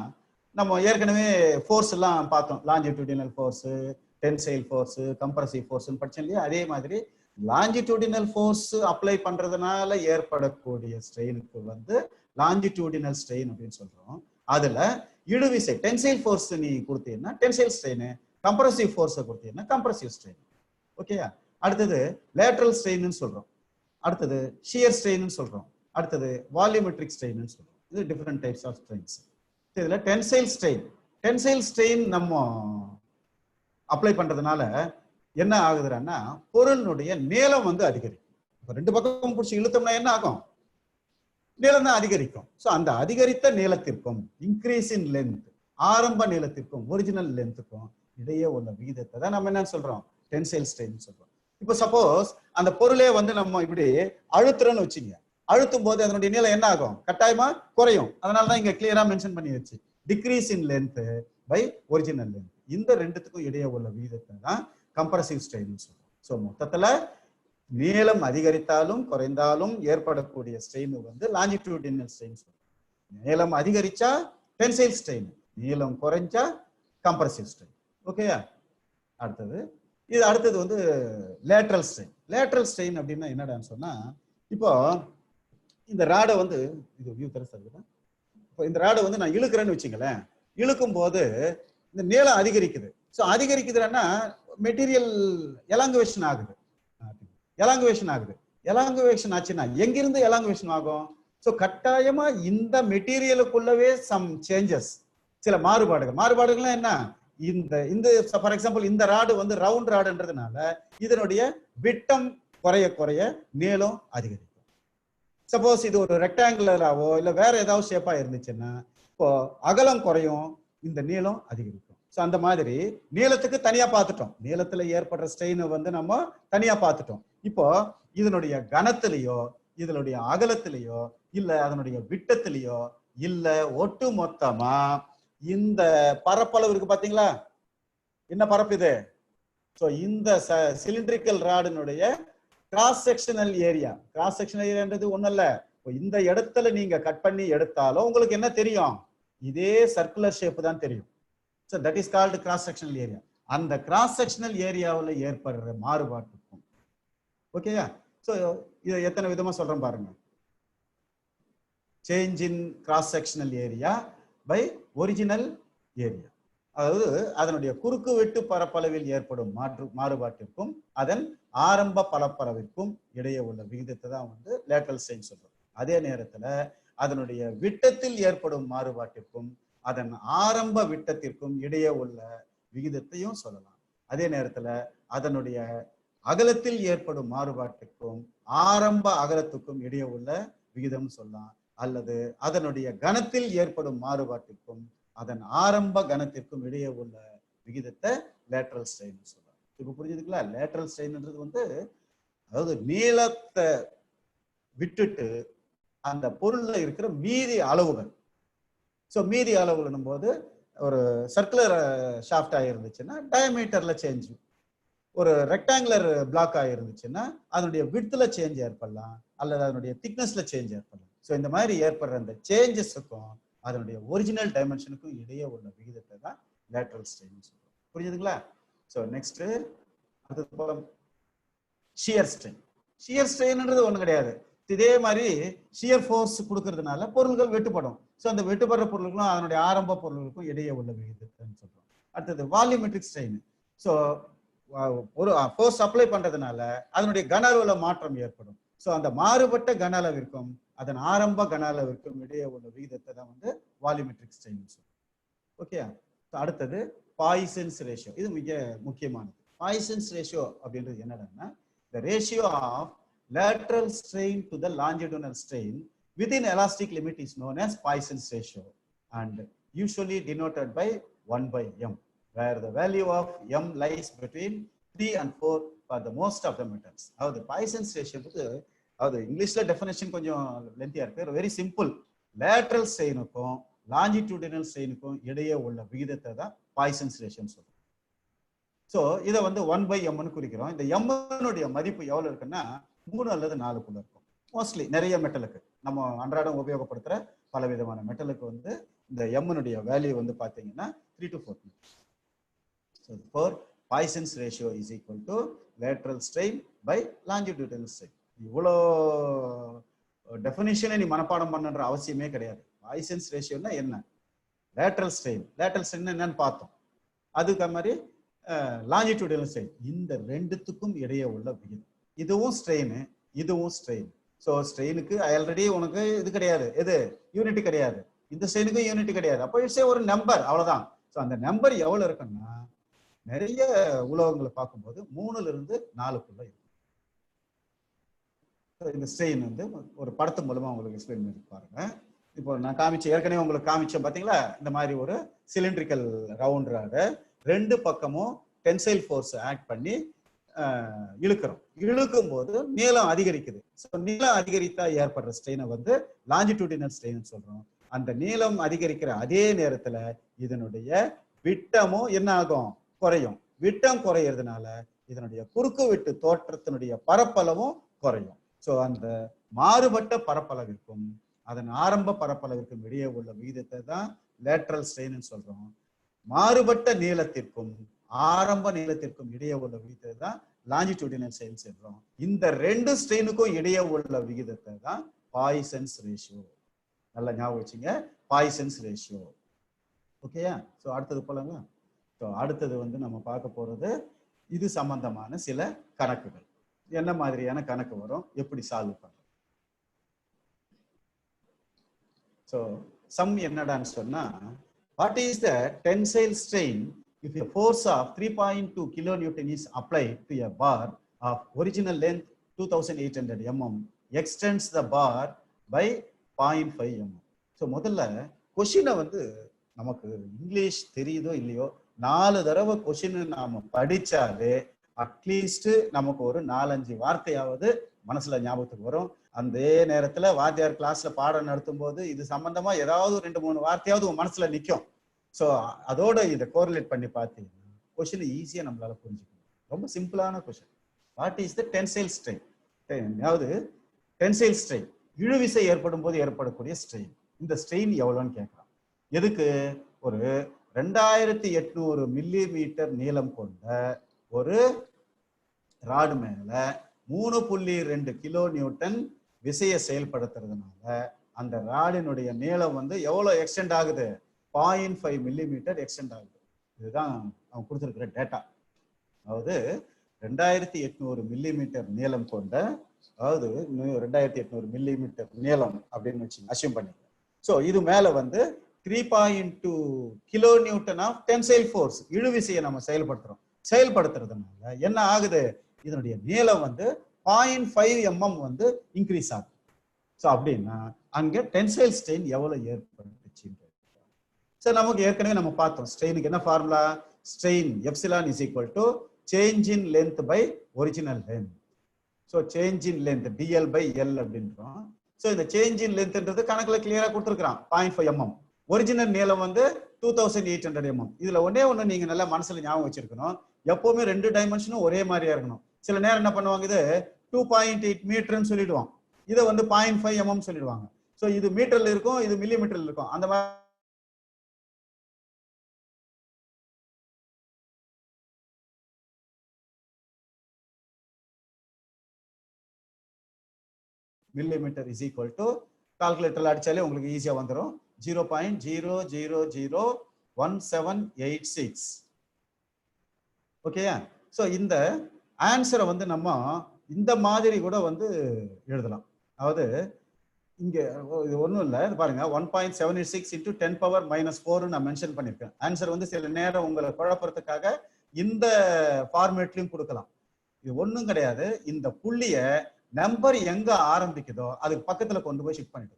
நம்ம ஏற்கனவே ஃபோர்ஸ் எல்லாம் பார்த்தோம், longitudinal force, tensile force, compressive force படிச்சோம் இல்லையா. அதே மாதிரி லாஞ்சிடியூடினல் ஃபோர்ஸ் அப்ளை பண்றதுனால ஏற்படக்கூடிய ஸ்ட்ரெயினுக்கு வந்து லாஞ்சிடியூடினல் ஸ்ட்ரெயின் அப்படின்னு சொல்றோம். அதுல இழுவிசை டென்சைல் ஃபோர்ஸ் நீ கொடுத்தீங்கன்னா டென்சைல் ஸ்ட்ரெயின், கம்ப்ரசிவ் ஃபோர்ஸ் கொடுத்தீங்கன்னா கம்ப்ரசிவ் ஸ்ட்ரெயின். ஓகேயா. அடுத்தது லேட்டரல் ஸ்ட்ரெயின் சொல்றோம், அடுத்தது ஷியர் ஸ்ட்ரெயின் சொல்றோம், அடுத்தது வால்யூமெட்ரிக் ஸ்ட்ரெயின் சொல்றோம். இது டிஃபரெண்ட் டைப்ஸ் ஆஃப் ஸ்ட்ரெயின்ஸ். இதுல டென்சைல் ஸ்ட்ரெயின் நம்ம அப்ளை பண்றதுனால என்ன ஆகுதுன்னா பொருளுடைய நீளம் வந்து அதிகரிக்கும். இப்போ 2 பக்கம் பிடிச்சி இழுத்தோம்னா என்ன ஆகும், நீளம் தான் அதிகரிக்கும். ஸோ அந்த அதிகரித்த நீளத்திற்கும் இன்க்ரீஸ் இன் லென்த், ஆரம்ப நீளத்திற்கும் ஒரிஜினல் லென்த்துக்கும் இடையே உள்ள விகிதத்தை தான் நம்ம என்ன சொல்றோம், டென்சைல் ஸ்ட்ரெயின் சொல்றோம். இப்போ சப்போஸ் அந்த பொருளே வந்து நம்ம இப்படி அழுத்துறோன்னு வச்சுங்க, அழுத்தும் போது அதனுடைய நீளம் என்ன ஆகும்? கட்டாயமா குறையும். அதனாலதான் இங்க கிளியரா மென்ஷன் பண்ணி வச்சு decrease in length by original length. இந்த ரெண்டுத்துக்கும் இடையே உள்ள விகிதத்தை தான் கம்ப்ரசிவ் ஸ்ட்ரெயின் சொல்றோம். ஸோ மொத்தத்துல நீளம் அதிகரித்தாலும் குறைந்தாலும் ஏற்படக்கூடிய ஸ்ட்ரெயின் வந்து லாஞ்சிடியூடினல் ஸ்ட்ரெயின் சொல்றோம். நீளம் அதிகரிச்சா டென்சைல் ஸ்ட்ரெயின், நீளம் குறைஞ்சா கம்ப்ரசிவ் ஸ்ட்ரெயின். ஓகேயா? அடுத்தது வந்து லேட்ரல் ஸ்ட்ரெயின். லேட்ரல் ஸ்ட்ரெயின் அப்படின்னா என்னடான்னு சொன்னா, இப்போ இந்த ராடை வந்து இது வியூ பெருசா இருக்குதா? இப்போ இந்த ராடை வந்து நான் இழுக்கிறேன்னு வச்சுங்களேன். இழுக்கும் போது இந்த நீளம் அதிகரிக்குது. ஸோ அதிகரிக்குதுன்னா மெட்டீரியல் எலாங்குவேஷன் ஆகுது. எலாங்குவேஷன் ஆச்சுன்னா எங்கிருந்து எலாங்குவேஷன் ஆகும்? ஸோ கட்டாயமா இந்த மெட்டீரியலுக்குள்ளவே சம் சேஞ்சஸ், சில மாறுபாடுகள்லாம் என்ன? இந்த ஃபார் எக்ஸாம்பிள் இந்த ராடு வந்து ரவுண்ட் ராடுன்றதுனால இதனுடைய விட்டம் குறைய குறைய நீளம் அதிகரிக்கும். சப்போஸ் இது ஒரு ரெக்டாங்குலராவோ இல்ல வேற ஏதாவது ஷேப்பா இருந்துச்சுன்னா இப்போ அகலம் குறையும், இந்த நீளம் அதிகரிக்கும். ஸோ அந்த மாதிரி நீளத்துக்கு தனியா பார்த்துட்டோம். நீளத்துல ஏற்படுற ஸ்ட்ரெயின் வந்து நம்ம தனியா பார்த்துட்டோம். இப்போ இதனுடைய கனத்திலேயோ இதனுடைய அகலத்திலேயோ இல்ல அதனுடைய விட்டத்திலேயோ இல்ல ஒட்டு மொத்தமா இந்த பரப்பளவு இருக்கு பாத்தீங்களா? என்ன பரப்பு இது? ஸோ இந்த சிலிண்ட்ரிக்கல் ராடினுடைய கிராஸ் செக்ஷனல் ஏரியான்றது ஒண்ணும் இல்ல. இந்த இடத்துல நீங்க கட் பண்ணி எடுத்தாலும் உங்களுக்கு என்ன தெரியும்? இதே சர்க்குலர் ஷேப் தான் தெரியும். So that is called cross sectional area. அந்த கிராஸ் செக்ஷனல் ஏரியாவில் ஏற்படுற மாறுபாட்டுக்கும். ஓகேயா? ஸோ இதை எத்தனை விதமா சொல்றேன் பாருங்க. Change in cross sectional area by original area, அதாவது அதனுடைய குறுக்கு வெட்டு பரப்பளவில் ஏற்படும் மாறுபாட்டிற்கும் அதன் ஆரம்ப பரப்பளவிற்கும் இடையே உள்ள விகிதத்தை தான் வந்து லேட்ரல் ஸ்ட்ரெயின் சொல்றோம். அதே நேரத்துல அதனுடைய விட்டத்தில் ஏற்படும் மாறுபாட்டிற்கும் அதன் ஆரம்ப விட்டத்திற்கும் இடையே உள்ள விகிதத்தையும் சொல்லலாம். அதே நேரத்துல அதனுடைய அகலத்தில் ஏற்படும் மாறுபாட்டுக்கும் ஆரம்ப அகலத்துக்கும் இடையே உள்ள விகிதம் சொல்லலாம். அல்லது அதனுடைய கனத்தில் ஏற்படும் மாறுபாட்டிற்கும் அதன் ஆரம்ப கனத்திற்கும் இடையே உள்ள விகிதத்தை லேட்ரல் ஸ்ட்ரெயின் சொல்லலாம். இப்ப புரிஞ்சுதுங்களா? லேட்ரல் ஸ்ட்ரெயின்ன்றது வந்து அதாவது நீளத்தை விட்டுட்டு அந்த பொருள்ல இருக்கிற மீதி அளவுகள். ஸோ மீதி அளவுகளும் போது ஒரு சர்க்குலர் ஷாஃப்ட் ஆகிருந்துச்சுன்னா டயமீட்டர்ல சேஞ்ச், ஒரு ரெக்டாங்குலர் பிளாக் ஆகிருந்துச்சுன்னா அதனுடைய விட்த்ல சேஞ்ச் ஏற்படலாம் அல்லது அதனுடைய திக்னஸ்ல சேஞ்ச் ஏற்படலாம். ஸோ இந்த மாதிரி ஏற்படுற அந்த சேஞ்சஸுக்கும் அதனுடைய ஒரிஜினல் டைமென்ஷனுக்கும் இடையே உள்ள விகிதத்தை தான் லேட்ரல் ஸ்ட்ரெயின் சொல்றோம். புரியுதுங்களா? ஸோ நெக்ஸ்ட் அடுத்தது போல ஷியர் ஸ்ட்ரெயின். ஷியர் ஸ்ட்ரெயின்ன்றது ஒன்றும் கிடையாது. இதே மாதிரி ஷியர் ஃபோர்ஸ் கொடுக்கறதுனால பொருள்கள் வெட்டுப்படும். ஸோ அந்த வெட்டுப்படுற பொருளுக்கும் அதனுடைய ஆரம்ப பொருளுக்கும் இடையே உள்ள விகிதத்தைன்னு சொல்றோம். அடுத்தது வால்யூமெட்ரிக் ஸ்ட்ரெயின். ஸோ ஒரு ஃபோர்ஸ் அப்ளை பண்றதுனால அதனுடைய கன அளவுல மாற்றம் ஏற்படும். ஸோ அந்த மாறுபட்ட கன அளவிற்கும் அதன் ஆரம்ப கன அளவிற்கும் இடையே உள்ள விகிதத்தை தான் வந்து வால்யூமெட்ரிக் ஸ்ட்ரெயின் சொல்றோம். ஓகே. அடுத்தது பாய்சன்ஸ் ரேஷியோ. இது மிக முக்கியமானது. பாய்சன்ஸ் ரேஷியோ அப்படின்றது என்னன்னா the ratio of lateral strain to the longitudinal strain within elastic limit is known as Poisson's ratio and usually denoted by 1/m, where the value of m lies between 3 and 4 for the most of the metals. அதாவது Poisson's ratio அதாவது இங்கிலீஷ்ல definition கொஞ்சம் லென்த்தியா இருக்கு. Very simple. Lateral ஸ்ட்ரெயினுக்கும் longitudinal ஸ்ட்ரெயினுக்கும் இடையே உள்ள விகிதத்தை தான் Poisson's ரேஷியோன்னு சொல்றோம். ஸோ இதை வந்து 1/mன்னு குறிக்கிறோம். இந்த எம்னுடைய மதிப்பு எவ்வளவு இருக்குன்னா 3 அல்லது 4க்குள்ள இருக்கும். மோஸ்ட்லி நிறைய மெட்டலுக்கு நம்ம அன்றாடம் உபயோகப்படுத்துற பல விதமான மெட்டலுக்கு வந்து இந்த எம்னுடைய வேல்யூ வந்து பாத்தீங்கன்னா 3 to 4. So for Poisson's ratio is equal to lateral strain by longitudinal strain. இவ்வளோ டெஃபினிஷனை நீ மனப்பாடம் பண்ணுன்ற அவசியமே கிடையாது. Poisson's ரேஷியோன்னா என்ன, லேட்ரல் ஸ்ட்ரெயின் என்னன்னு பார்த்தோம். அதுக்கு மாதிரி லாஞ்சிடியூடினல் ஸ்ட்ரெயின், இந்த ரெண்டுத்துக்கும் இடையே உள்ள விகிதம். இதுவும் ஸ்ட்ரெயின், இதுவும் ஸ்ட்ரெயின். ஸோ ஸ்ட்ரெயினுக்கு ஆல்ரெடி உனக்கு இது கிடையாது, எது யூனிட் கிடையாது, இந்த ஸ்ட்ரெயினுக்கும் யூனிட் கிடையாது. அப்போ இட்ஸே ஒரு நம்பர், அவ்வளவுதான். ஸோ அந்த நம்பர் எவ்வளவு இருக்குன்னா நிறைய உலோகங்களை பார்க்கும்போது 3ல இருந்து 4க்குள்ள இருக்கும். இந்த ஸ்ட்ரெயின் வந்து ஒரு படத்து மூலமா உங்களுக்கு எக்ஸ்பிளைன் பண்ணி பாருங்க. இப்போ நான் ஏற்கனவே உங்களுக்கு காமிச்சேன் பாத்தீங்களா, இந்த மாதிரி ஒரு சிலிண்ட்ரிக்கல் ரவுண்ட் ராடு, ரெண்டு பக்கமும் டென்சைல் ஃபோர்ஸ் ஆக்ட் பண்ணி இழுக்கிறோம். இழுக்கும் போது நீளம் அதிகரிக்குது. ஸோ நீளம் அதிகரித்தா ஏற்படுற ஸ்ட்ரெயினை வந்து லாஞ்சிடியூடினல் ஸ்ட்ரெயின் சொல்றோம். அந்த நீளம் அதிகரிக்கிற அதே நேரத்துல இதனுடைய விட்டமும் என்ன ஆகும்? குறையும். விட்டம் குறையிறதுனால இதனுடைய குறுக்கு வெட்டு தோற்றத்தினுடைய பரப்பளவும் குறையும். ஸோ அந்த மாறுபட்ட பரப்பளவிற்கும் அதன் ஆரம்ப பரப்பளவிற்கும் இடையே உள்ள விகிதத்தை தான் லேட்ரல் ஸ்ட்ரெயின் சொல்றோம். மாறுபட்ட நீளத்திற்கும் ஆரம்ப நீளத்திற்கும் இடையே உள்ள விகிதத்தை தான் லாஞ்சிடியூடினல் ஸ்ட்ரெயின் சொல்றோம். இந்த ரெண்டு ஸ்ட்ரெயினுக்கும் இடையே உள்ள விகிதத்தை தான் பாய்சன்ஸ் ரேஷியோ. நல்லா ஞாபகம் வச்சுங்க, பாய்சன்ஸ் ரேஷியோ. ஓகேயா? ஸோ அடுத்தது போலாங்களா? ஸோ அடுத்தது வந்து நம்ம பார்க்க போறது இது சம்பந்தமான சில கணக்குகள். என்ன மாதிரியான கணக்கு வரும், எப்படி சால்வ் பண்றது. ஸோ சம் என்னடான்னு சொன்னா, what is the tensile strain if a force of 3.2 kilonewton is applied to a bar of original length 2800 mm extends the bar by 0.5 mm. So முதல்ல கொஷினை வந்து நமக்கு இங்கிலீஷ் தெரியுதோ இல்லையோ 4 தடவை கொஷின் நாம படிச்சாலே அட்லீஸ்ட் நமக்கு ஒரு 4-5 வார்த்தையாவது மனசுல ஞாபகத்துக்கு வரும். அந்த நேரத்துல வாத்தியார் கிளாஸ்ல பாடம் நடத்தும் போது இது சம்பந்தமா ஏதாவது 2-3 வார்த்தையாவது உங்க மனசுல நிற்கும். ஸோ அதோட இதை கோரிலேட் பண்ணி பார்த்தீங்கன்னா கொஷின் ஈஸியா நம்மளால புரிஞ்சுக்கணும். ரொம்ப சிம்பிளான question. What is the tensile strain? அதாவது டென்சைல் ஸ்ட்ரெயின் இழுவிசை ஏற்படும் போது ஏற்படக்கூடிய ஸ்ட்ரெயின். இந்த ஸ்ட்ரெயின் எவ்வளோன்னு கேட்கலாம். எதுக்கு? ஒரு 2800 மில்லிமீட்டர் நீளம் கொண்ட ஒரு ராடு மேல 3.2 கிலோ நியூட்டன் விசையை செயல்படுத்துறதுனால அந்த ராடினுடைய நீளம் வந்து எவ்வளவு எக்ஸ்டெண்ட் ஆகுது? 0.5 மில்லிமீட்டர் எக்ஸ்டெண்ட் ஆகுது. இதுதான் அவங்க கொடுத்துருக்கிற டேட்டா. அதாவது 2800 மில்லிமீட்டர் நீளம் கொண்ட, அதாவது 2800 மில்லிமீட்டர் நீளம் அப்படின்னு வச்சு அசியூம் பண்ணிக்கலாம். ஸோ இது மேல வந்து 3.2 kilo newton of tensile force இழுவிசையை நம்ம செயல்படுத்துறதுனால என்ன ஆகுது? இதனுடைய நீளம் வந்து 0.5 mm வந்து இன்க்ரீஸ் ஆகும். ஸோ அப்படின்னா அங்க டென்சைல் ஸ்ட்ரெயின் எவ்வளவு ஏற்படுச்சு? சார் நமக்கு ஏற்கனவே நம்ம பார்த்தோம் ஸ்ட்ரெயினுக்கு என்ன formula. Strain epsilon is equal to change in length by original length. So change in length DL by L அப்படின்றோம். ஸோ இந்த சேஞ்ச் இன் லென்த்ன்றது கணக்குல கிளியரா கொடுத்துருக்கான். 0.5 mm. ஒரிஜினல் நீளம் வந்து 2800 mm. இதுல ஒண்ணு நீங்க நல்லா மனசுல ஞாபகம் வச்சிருக்கணும். எப்பவுமே 2 டைமென்ஷனும் ஒரே மாதிரியா இருக்கணும். சில நேரம் என்ன பண்ணுவாங்க, இது 2.8 மீட்டர்னு சொல்லிடுவாங்க, இதை வந்து 0.5 mm சொல்லிடுவாங்க. ஸோ இது மீட்டர்ல இருக்கும், இது மில்லிமீட்டர்ல இருக்கும். அந்த மாதிரி millimeter is equal to கால்குலேட்டர்ல அடிச்சாலே உங்களுக்கு ஈஸியா வந்துடும். 0.001786. ஓகேயா? ஸோ இந்த ஆன்சரை வந்து நம்ம இந்த மாதிரி கூட வந்து எழுதலாம். அதாவது இங்க இது ஒன்றும் இல்லை, பாருங்க 1.786 × 10⁻⁻4 நான் மென்ஷன் பண்ணியிருக்கேன். ஆன்சர் வந்து சில நேரம் உங்களை குழப்பறதுக்காக இந்த ஃபார்மேட்லையும் கொடுக்கலாம். இது ஒன்றும் கிடையாது. இந்த புள்ளிய நம்பர் எங்க ஆரம்பிக்குதோ அதுக்கு பக்கத்துல கொண்டு போய் ஷிஃப்ட் பண்ணிட்டு.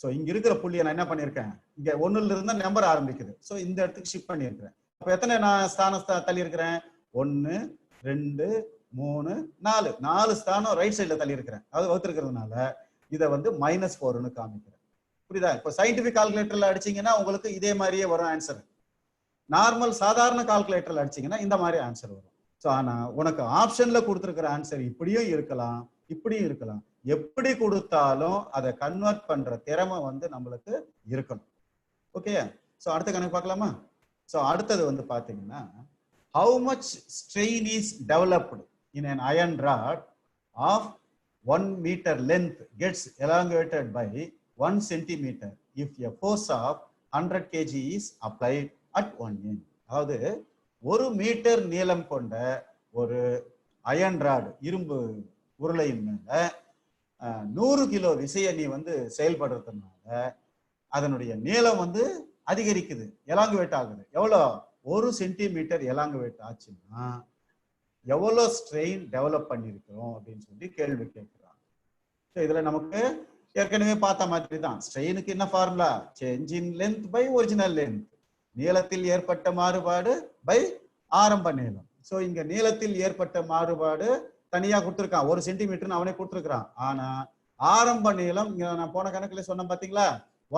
ஸோ இங்க இருக்கிற புள்ளியை நான் என்ன பண்ணியிருக்கேன், இங்க 1ல இருந்தா நம்பர் ஆரம்பிக்குது. ஸோ இந்த இடத்துக்கு ஷிஃப்ட் பண்ணியிருக்கிறேன். அப்ப எத்தனை நான் ஸ்தானம் தள்ளி இருக்கிறேன்? 1 2 3 4 4 ஸ்தானம் ரைட் சைட்ல தள்ளி இருக்கிறேன். அதாவது வகுத்திருக்கிறதுனால இதை வந்து -4ன்னு காமிக்கிறேன். புரியுதா? இப்போ சயின்டிபிக் கால்குலேட்டர்ல அடிச்சீங்கன்னா உங்களுக்கு இதே மாதிரியே வரும் ஆன்சர். நார்மல் சாதாரண கால்குலேட்டர்ல அடிச்சீங்கன்னா இந்த மாதிரி ஆன்சர் வரும். ஸோ ஆனா உனக்கு ஆப்ஷன்ல கொடுத்துருக்கிற ஆன்சர் இப்படியும் இருக்கலாம், இப்படியும் இருக்கலாம். எப்படி கொடுத்தாலும் அதை கன்வெர்ட் பண்ற திறமை வந்து நம்மளுக்கு இருக்கணும். ஓகே? ஸோ அடுத்த கணக்கு பார்க்கலாமா? ஸோ அடுத்தது வந்து பாத்தீங்கன்னா, how much strain is developed in an iron rod of 1 meter length gets elongated by 1 centimeter if a force of 100 kg is applied at one end. அதாவது 1 மீட்டர் நீளம் கொண்ட ஒரு அயன் ராட் இரும்பு உருளையின் மேல 100 கிலோ விசையை நீ வந்து செயல்படுறதுனால அதனுடைய நீளம் வந்து அதிகரிக்குது, எலாங்குவேட் ஆகுது. எவ்வளோ? 1 சென்டிமீட்டர் எலாங்குவேட் ஆச்சுன்னா எவ்வளோ ஸ்ட்ரெயின் டெவலப் பண்ணியிருக்கிறோம் அப்படின்னு சொல்லி கேள்வி கேட்கிறாங்க. இதுல நமக்கு ஏற்கனவே பார்த்த மாதிரி தான். ஸ்ட்ரெயினுக்கு என்ன formula? Change in length by original length. நீளத்தில் ஏற்பட்ட மாறுபாடு பை ஆரம்ப நீளம். சோ இங்க நீளத்தில் ஏற்பட்ட மாறுபாடு தனியா கொடுத்துருக்கான், 1 சென்டிமீட்டர்னு அவனே கொடுத்துருக்கான். ஆனா ஆரம்ப நீளம் இங்க நான் போன கணக்குல சொன்னேன் பாத்தீங்களா,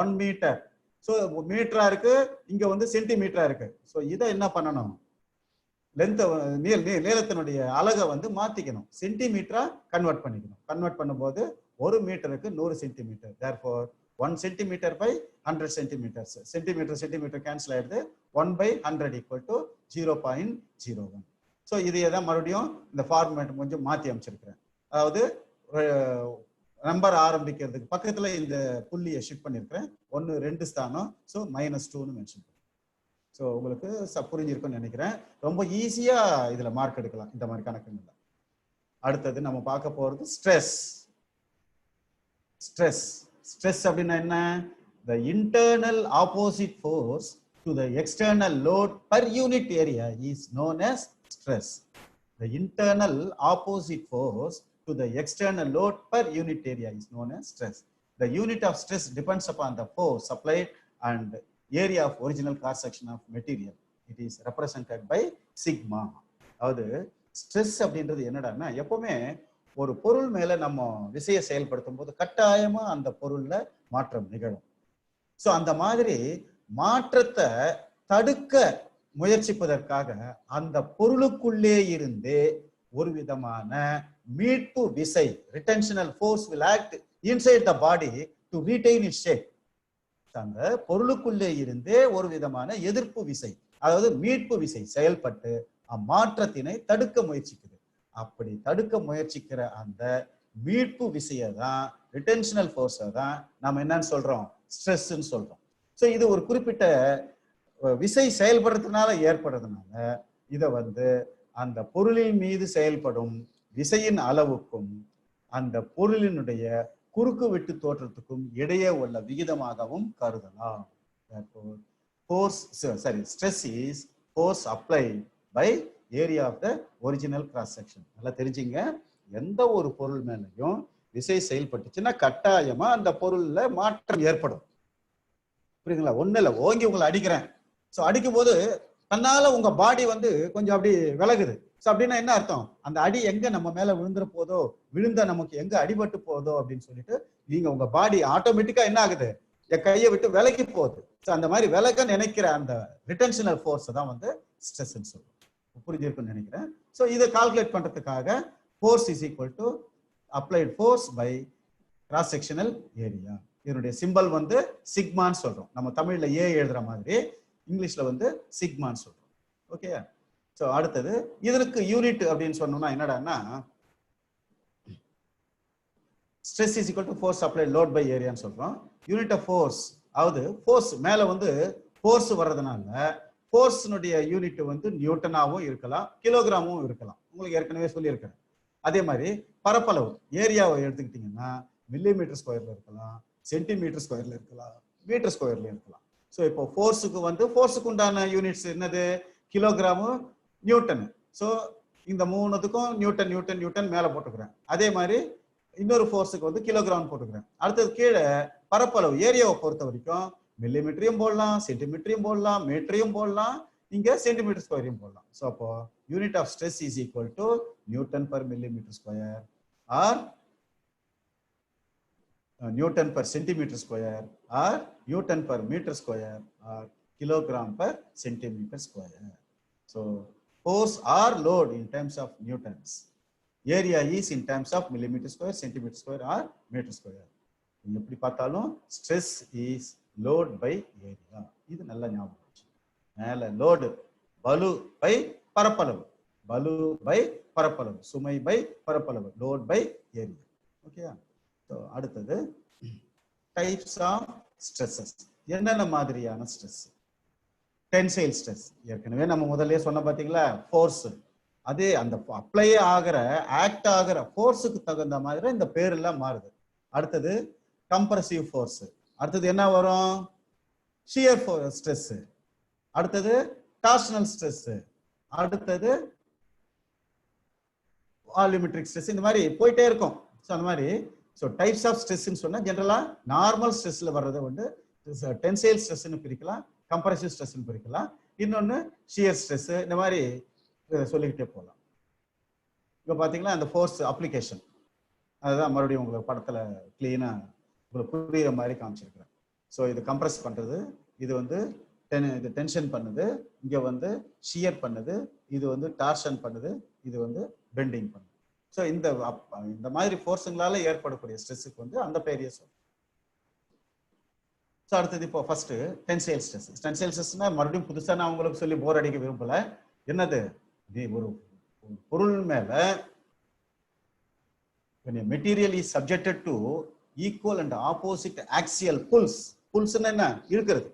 1 மீட்டர். சோ மீட்டரா இருக்கு, இங்க வந்து சென்டிமீட்டரா இருக்கு. சோ இதை என்ன பண்ணணும், நீளத்தினுடைய அலகை வந்து மாத்திக்கணும், சென்டிமீட்டரா கன்வெர்ட் பண்ணிக்கணும். கன்வெர்ட் பண்ணும்போது 1 மீட்டருக்கு 100 centimetre. therefore 1 centimetre by 100 centimetres. Centimetre cancel ஆயிடுது. 1/100 = 0.01. ஸோ இதையே தான் மறுபடியும் இந்த ஃபார்மேட் கொஞ்சம் மாற்றி அமைச்சிருக்கிறேன். அதாவது நம்பர் ஆரம்பிக்கிறதுக்கு பக்கத்துல இந்த புள்ளியை ஷிஃப்ட் பண்ணியிருக்கிறேன். 1 2 ஸ்தானம். ஸோ -2ன்னு மென்ஷன் பண்ணுறேன். ஸோ உங்களுக்கு புரிஞ்சிருக்கும்னு நினைக்கிறேன். ரொம்ப ஈஸியா இதுல மார்க் எடுக்கலாம் இந்த மாதிரி கணக்குங்கள்ல. அடுத்தது நம்ம பார்க்க போறது ஸ்ட்ரெஸ். ஸ்ட்ரெஸ் அப்படின்னா என்ன? The internal opposite force to the external load per unit area is known as stress. The internal opposite force to the external load per unit area is known as stress. The unit of stress depends upon the force applied and area of original cross section of material. It is represented by sigma. அதாவது stress அப்படின்றது என்னடான்னா, எப்பவுமே ஒரு பொருள் மேல நம்ம விசையை செயல்படுத்தும் போது கட்டாயமா அந்த பொருள்ல மாற்றம் நிகழும். சோ அந்த மாதிரி மாற்றத்தை தடுக்க முயற்சிப்பதற்காக அந்த பொருளுக்குள்ளே இருந்தே ஒரு விதமான மீட்பு விசை, ரிட்டென்ஷனல் force will act inside the body to retain its shape. அந்த பொருளுக்குள்ளே இருந்தே ஒரு விதமான எதிர்ப்பு விசை, அதாவது மீட்பு விசை செயல்பட்டு அம்மாற்றத்தினை தடுக்க முயற்சிக்குது. அப்படி தடுக்க முயற்சிக்கிற அந்த மீட்பு விசையை தான், ரிட்டென்ஷனல் ஃபோர்ஸை தான் நம்ம என்னன்னு சொல்றோம், ஸ்ட்ரெஸ்ன்னு சொல்றோம். ஸோ இது ஒரு குறிப்பிட்ட விசை செயல்படுறதுனால ஏற்படுறதுனால இதை வந்து அந்த பொருளின் மீது செயல்படும் விசையின் அளவுக்கும் அந்த பொருளினுடைய குறுக்கு வெட்டு தோற்றத்துக்கும் இடையே உள்ள விகிதமாகவும் கருதலாம். Stress is force applied by area of the original cross section. நல்லா தெரிஞ்சுங்க, எந்த ஒரு பொருள் மேலையும் விசை செயல்பட்டுச்சுன்னா கட்டாயமா அந்த பொருள்ல மாற்றம் ஏற்படும். புரியுதுங்களா? ஒண்ணு இல்லை, ஓங்கி உங்களை அடிக்கிறேன். ஸோ அடிக்கும் போது தன்னால உங்க பாடி வந்து கொஞ்சம் அப்படி விலகுது. ஸோ அப்படின்னா என்ன அர்த்தம்? அந்த அடி எங்க நம்ம மேல விழுந்துற போதோ, விழுந்த நமக்கு எங்க அடிபட்டு போதோ அப்படின்னு சொல்லிட்டு நீங்க உங்க பாடி ஆட்டோமேட்டிக்கா என்ன ஆகுது, என் கையை விட்டு விலகி போகுது. ஸோ அந்த மாதிரி விலக நினைக்கிற அந்த ரிட்டென்ஷனல் ஃபோர்ஸ் தான் வந்து ஸ்ட்ரெஸ்ன்னு சொல்லுவோம். புரிஞ்சிருக்குன்னு நினைக்கிறேன். ஸோ இதை கால்குலேட் பண்றதுக்காக force is equal to applied force by cross sectional area. இதனுடைய சிம்பல் வந்து சிக்மான்னு சொல்றோம். நம்ம தமிழ்ல ஏ எழுதுற மாதிரி இங்கிலீஷ்ல வந்து சிக்மான்னு சொல்றோம். ஓகே. ஸோ அடுத்தது இதற்கு யூனிட் அப்படின்னு சொன்னோம்னா என்னடான்னா, stress is equal to force applied load by ஏரியான்னு சொல்றோம். யூனிட் ஆஃப் ஃபோர்ஸ், அதாவது ஃபோர்ஸ் மேல வந்து ஃபோர்ஸ் வர்றதுனால ஃபோர்ஸ்னுடைய யூனிட் வந்து நியூட்டனாவும் இருக்கலாம், கிலோகிராமும் இருக்கலாம். உங்களுக்கு ஏற்கனவே சொல்லியிருக்கிறேன். அதே மாதிரி பரப்பளவு ஏரியாவை எடுத்துக்கிட்டீங்கன்னா மில்லிமீட்டர் ஸ்கொயர்ல இருக்கலாம், சென்டிமீட்டர் ஸ்கொயர்ல இருக்கலாம், மீட்டர் ஸ்கொயர்ல இருக்கலாம். ஸோ இப்போ ஃபோர்ஸுக்கு உண்டான யூனிட்ஸ் என்னது, கிலோகிராமு, நியூட்டன். ஸோ இந்த மூணுத்துக்கும் நியூட்டன் நியூட்டன் நியூட்டன் மேலே போட்டுக்கிறேன். அதே மாதிரி இன்னொரு ஃபோர்ஸுக்கு வந்து கிலோகிராம் போட்டுக்கிறேன். அடுத்தது கீழே பரப்பளவு ஏரியாவை பொறுத்த வரைக்கும் மில்லிமீட்டரையும் போடலாம், சென்டிமீட்டரையும் போடலாம், மீட்டரையும் போடலாம், இங்க சென்டிமீட்டர் ஸ்கொயரையும் போடலாம். ஸோ அப்போ unit of stress is equal to newton per millimetre square or Newton per centimeter square or Newton per meter square or kilogram per centimeter square. So force or load in terms of newtons, area is in terms of millimeter square, centimeter square or meter square. எப்படி பார்த்தாலும் stress is load by area. இது நல்ல ஞாபகம் வச்சு. மேல load பலு by பரப்பளவு, பலு பை பரப்பளவு, சுமை பை பரப்பளவு, load by area. Okay. So அடுத்தது டைப்ஸ் ஆஃப் ஸ்ட்ரெஸ்ஸஸ். என்னென்ன மாதிரியான ஸ்ட்ரெஸ்? டென்சைல் ஸ்ட்ரெஸ் ஏற்கனவே நம்ம முதல்ல சொன்ன பார்த்தீங்களா, ஃபோர்ஸ். அதே அந்த அப்ளை ஆகிற ஆக்ட் ஆகிற ஃபோர்ஸுக்கு தகுந்த மாதிரி இந்த பேரெல்லாம் மாறுது. அடுத்தது கம்ப்ரசிவ் ஃபோர்ஸ். அடுத்தது என்ன வரும், ஷியர் ஸ்ட்ரெஸ். அடுத்தது டார்ஷனல் ஸ்ட்ரெஸ். அடுத்தது வால்யூமெட்ரிக் ஸ்ட்ரெஸ். இந்த மாதிரி போயிட்டே இருக்கும். ஸோ அந்த மாதிரி ஸோ டைப்ஸ் ஆஃப் ஸ்ட்ரெஸ்ன்னு சொன்னால் ஜென்ரலாக நார்மல் ஸ்ட்ரெஸ்ல வர்றதை வந்து டென்சைல் ஸ்ட்ரெஸ்ன்னு பிரிக்கலாம், கம்ப்ரசிவ் ஸ்ட்ரெஸ்ன்னு பிரிக்கலாம், இன்னொன்று ஷியர் ஸ்ட்ரெஸ். இந்த மாதிரி சொல்லிக்கிட்டே போகலாம். இப்போ பார்த்தீங்கன்னா அந்த ஃபோர்ஸ் அப்ளிகேஷன் அதுதான் மறுபடியும் உங்களுக்கு படத்தில் கிளீனாக உங்களுக்கு புரியுற மாதிரி காமிச்சிருக்கிறேன். ஸோ இது கம்ப்ரஸ் பண்ணுறது, இது வந்து இது டென்ஷன் பண்ணுது, இங்கே வந்து ஷியர் பண்ணுது, இது வந்து டார்ஷன் பண்ணுது, இது வந்து பெண்டிங் பண்ணுது. ஸோ இந்த மாதிரி ஃபோர்ஸுங்களால ஏற்படக்கூடிய ஸ்ட்ரெஸ்ஸுக்கு வந்து அந்த பேரையே சொல்லுவோம். ஸோ அடுத்தது இப்போ ஃபர்ஸ்ட் டென்சைல் ஸ்ட்ரெஸ். டென்சைல் ஸ்ட்ரெஸ்னா மறுபடியும் புதுசாக நான் உங்களுக்கு சொல்லி போர் அடிக்க விரும்பல. என்னது? ஒரு பொருள் மேல when a material is subjected to equal and opposite axial pulls, pulls என்ன? இழுக்கிறது,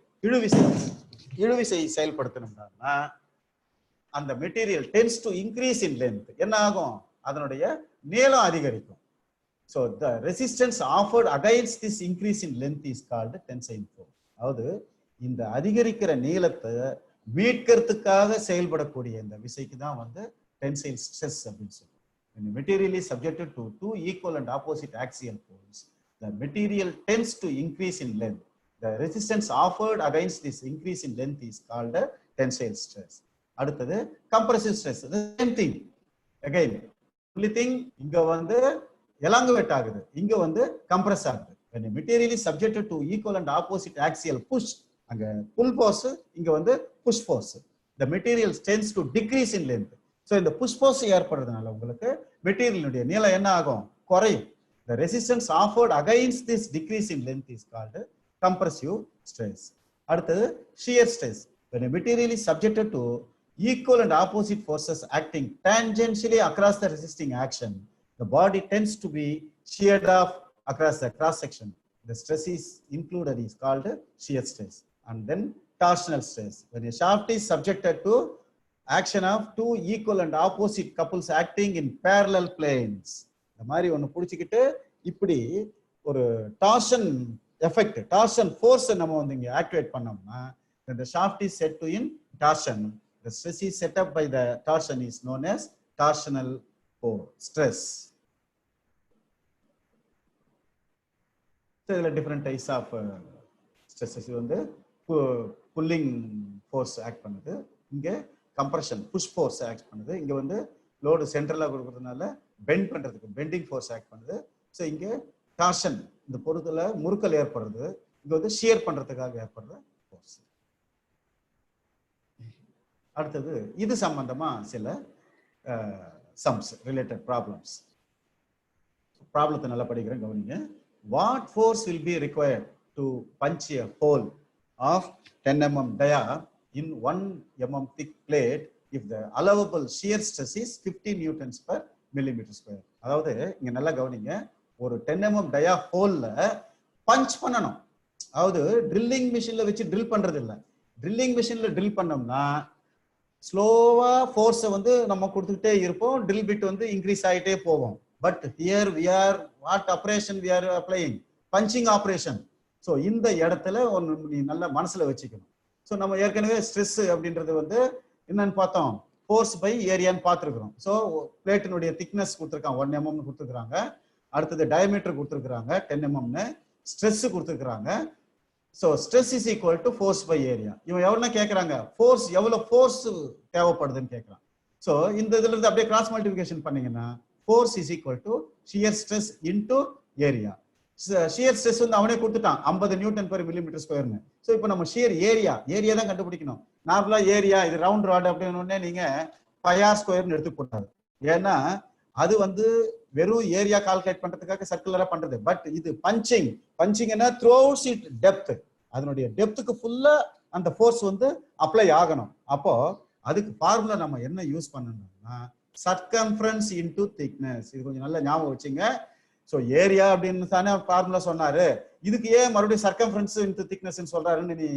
இழுவிசை செயல்படுத்தணும்னா அந்த material tends to increase in length. என்ன ஆகும்? அதனுடைய நீளம் அதிகரிக்கும். So the resistance offered against this increase in length is called tensile force. அதாவது இந்த அதிகரிக்கிற நீளத்தை மீட்கிறதுக்காக செயல்படக்கூடிய இந்த விசைக்கு தான் வந்து tensile stress அப்படின்னு சொல்லுவோம். When the material is subjected to two equal and opposite axial pulls, the material tends to increase in length. The resistance offered against this increase in length is called tensile stress. அடுத்தது compressive stress. The same thing. Again, only thing இங்க வந்து elongate ஆகுது, இங்க வந்து compress ஆகுது. When a material is subjected to equal and opposite axial push, அங்க pull force, இங்க வந்து push force. The material tends to decrease in length. So இந்த push force ஏற்படுறதுனால உங்களுக்கு மெட்டீரியலுடைய நீளம் என்ன ஆகும்? குறையும். The resistance offered against this decrease in length is called compressive stress. அடுத்தது shear stress. When a material is subjected to equal and opposite forces acting tangentially across the resisting action, the body tends to be sheared off across the cross section. The stress is included is called shear stress. And then torsional stress. When a shaft is subjected to action of two equal and opposite couples acting in parallel planes, இந்த மாதிரி ஒன்று பிடிச்சிக்கிட்டு இப்படி ஒரு torsion effect, torsion force நம்ம வந்து இங்கே activate பண்ணோம்னா the shaft is set to in torsion. The stress is set up by the torsion is known as torsional stress. So there are different types of stresses. இது வந்து pulling force act பண்ணுது, இங்கே compression push force act பண்ணுது, இங்கே வந்து load சென்ட்ரலாக கொடுக்கறதுனால bend பண்ணுறதுக்கு bending force act பண்ணுது. ஸோ இங்கே டார்ஷன் இந்த பொருட்களை முறுக்கல் ஏற்படுறது, இங்கே வந்து ஷியர் பண்ணுறதுக்காக ஏற்படுற ஃபோர்ஸ். அடுத்தது இது சம்பந்தமா சில சம்ஸ் ரிலேட்டட் ப்ராப்ளம்ஸ். ப்ராப்ளத்தை நல்லா படிக்கிறேன், கவனிங்க. What force will be required to punch a hole of 10 mm dia in 1 mm thick plate if the allowable shear stress is 50 newtons per millimeter square? அதாவது இங்க நல்லா கவனிங்க, ஒரு 10 mm dia ஹோல்ல பஞ்ச் பண்ணணும். அதாவது ட்ரில்லிங் மிஷின்ல வச்சு ட்ரில் பண்றது இல்லை. ட்ரில்லிங் மிஷின்ல ட்ரில் பண்ணோம்னா ஸ்லோவா ஃபோர்ஸை வந்து நம்ம கொடுத்துக்கிட்டே இருப்போம், ட்ரில் பிட் வந்து இன்க்ரீஸ் ஆகிட்டே போவோம். But here we are what operation we are applying? Punching operation. So இந்த இடத்துல ஒன்று நீ நல்லா மனசுல வச்சுக்கணும். ஸோ நம்ம ஏற்கனவே ஸ்ட்ரெஸ் அப்படின்றது வந்து என்னன்னு பார்த்தோம், ஃபோர்ஸ் பை ஏரியான்னு பார்த்துருக்குறோம். ஸோ பிளேட்டினுடைய திக்னஸ் கொடுத்துருக்காங்க 1 mm கொடுத்துருக்குறாங்க, அடுத்தது டயமீட்டர் கொடுத்துருக்குறாங்க 10 mm, ஸ்ட்ரெஸ் கொடுத்துருக்குறாங்க. So stress is equal to force by area. இவன் எவ்வளோ கேட்குறாங்க, ஃபோர்ஸ் எவ்வளோ ஃபோர்ஸ் தேவைப்படுதுன்னு கேட்குறான். ஸோ இந்த இதுல இருந்து அப்படியே கிராஸ் மல்டிபிகேஷன் பண்ணீங்கன்னா force is equal to shear stress into area. Shear stress வந்து அவனே கொடுத்துட்டான் 50 நியூட்டன் பெர் மில்லிமீட்டர் ஸ்கொயர்னு. ஸோ இப்போ நம்ம ஷியர் ஏரியா தான் கண்டுபிடிக்கணும். நார்மலா ஏரியா இது ரவுண்ட் ராட் அப்படின்னு நீங்க πr ஸ்கொயர்னு எடுத்துக்கூடாது. ஏன்னா அது வந்து வெறும் ஏரியா கால்குலேட் பண்றதுக்காக சர்க்குலரா பண்றது. பட் இது பஞ்சிங்னா த்ரூ அவுட் இட் டெப்த், அதனுடைய டெப்த்துக்கு ஃபுல்லா அந்த ஃபோர்ஸ் வந்து அப்ளை ஆகணும். அப்போ அதுக்கு ஃபார்முலா நம்ம என்ன யூஸ் பண்ணணும்னா சர்க்கம்ஃபரன்ஸ் இன்டு திக்னஸ். இது கொஞ்சம் நல்லா ஞாபகம் வச்சுங்க. ஸோ ஏரியா அப்படின்னு தானே ஃபார்முலா சொன்னாரு, இதுக்கு ஏன் மறுபடியும் சர்க்கம்ஃபரன்ஸ் இன்டு திக்னஸ் சொல்றாருன்னு நீ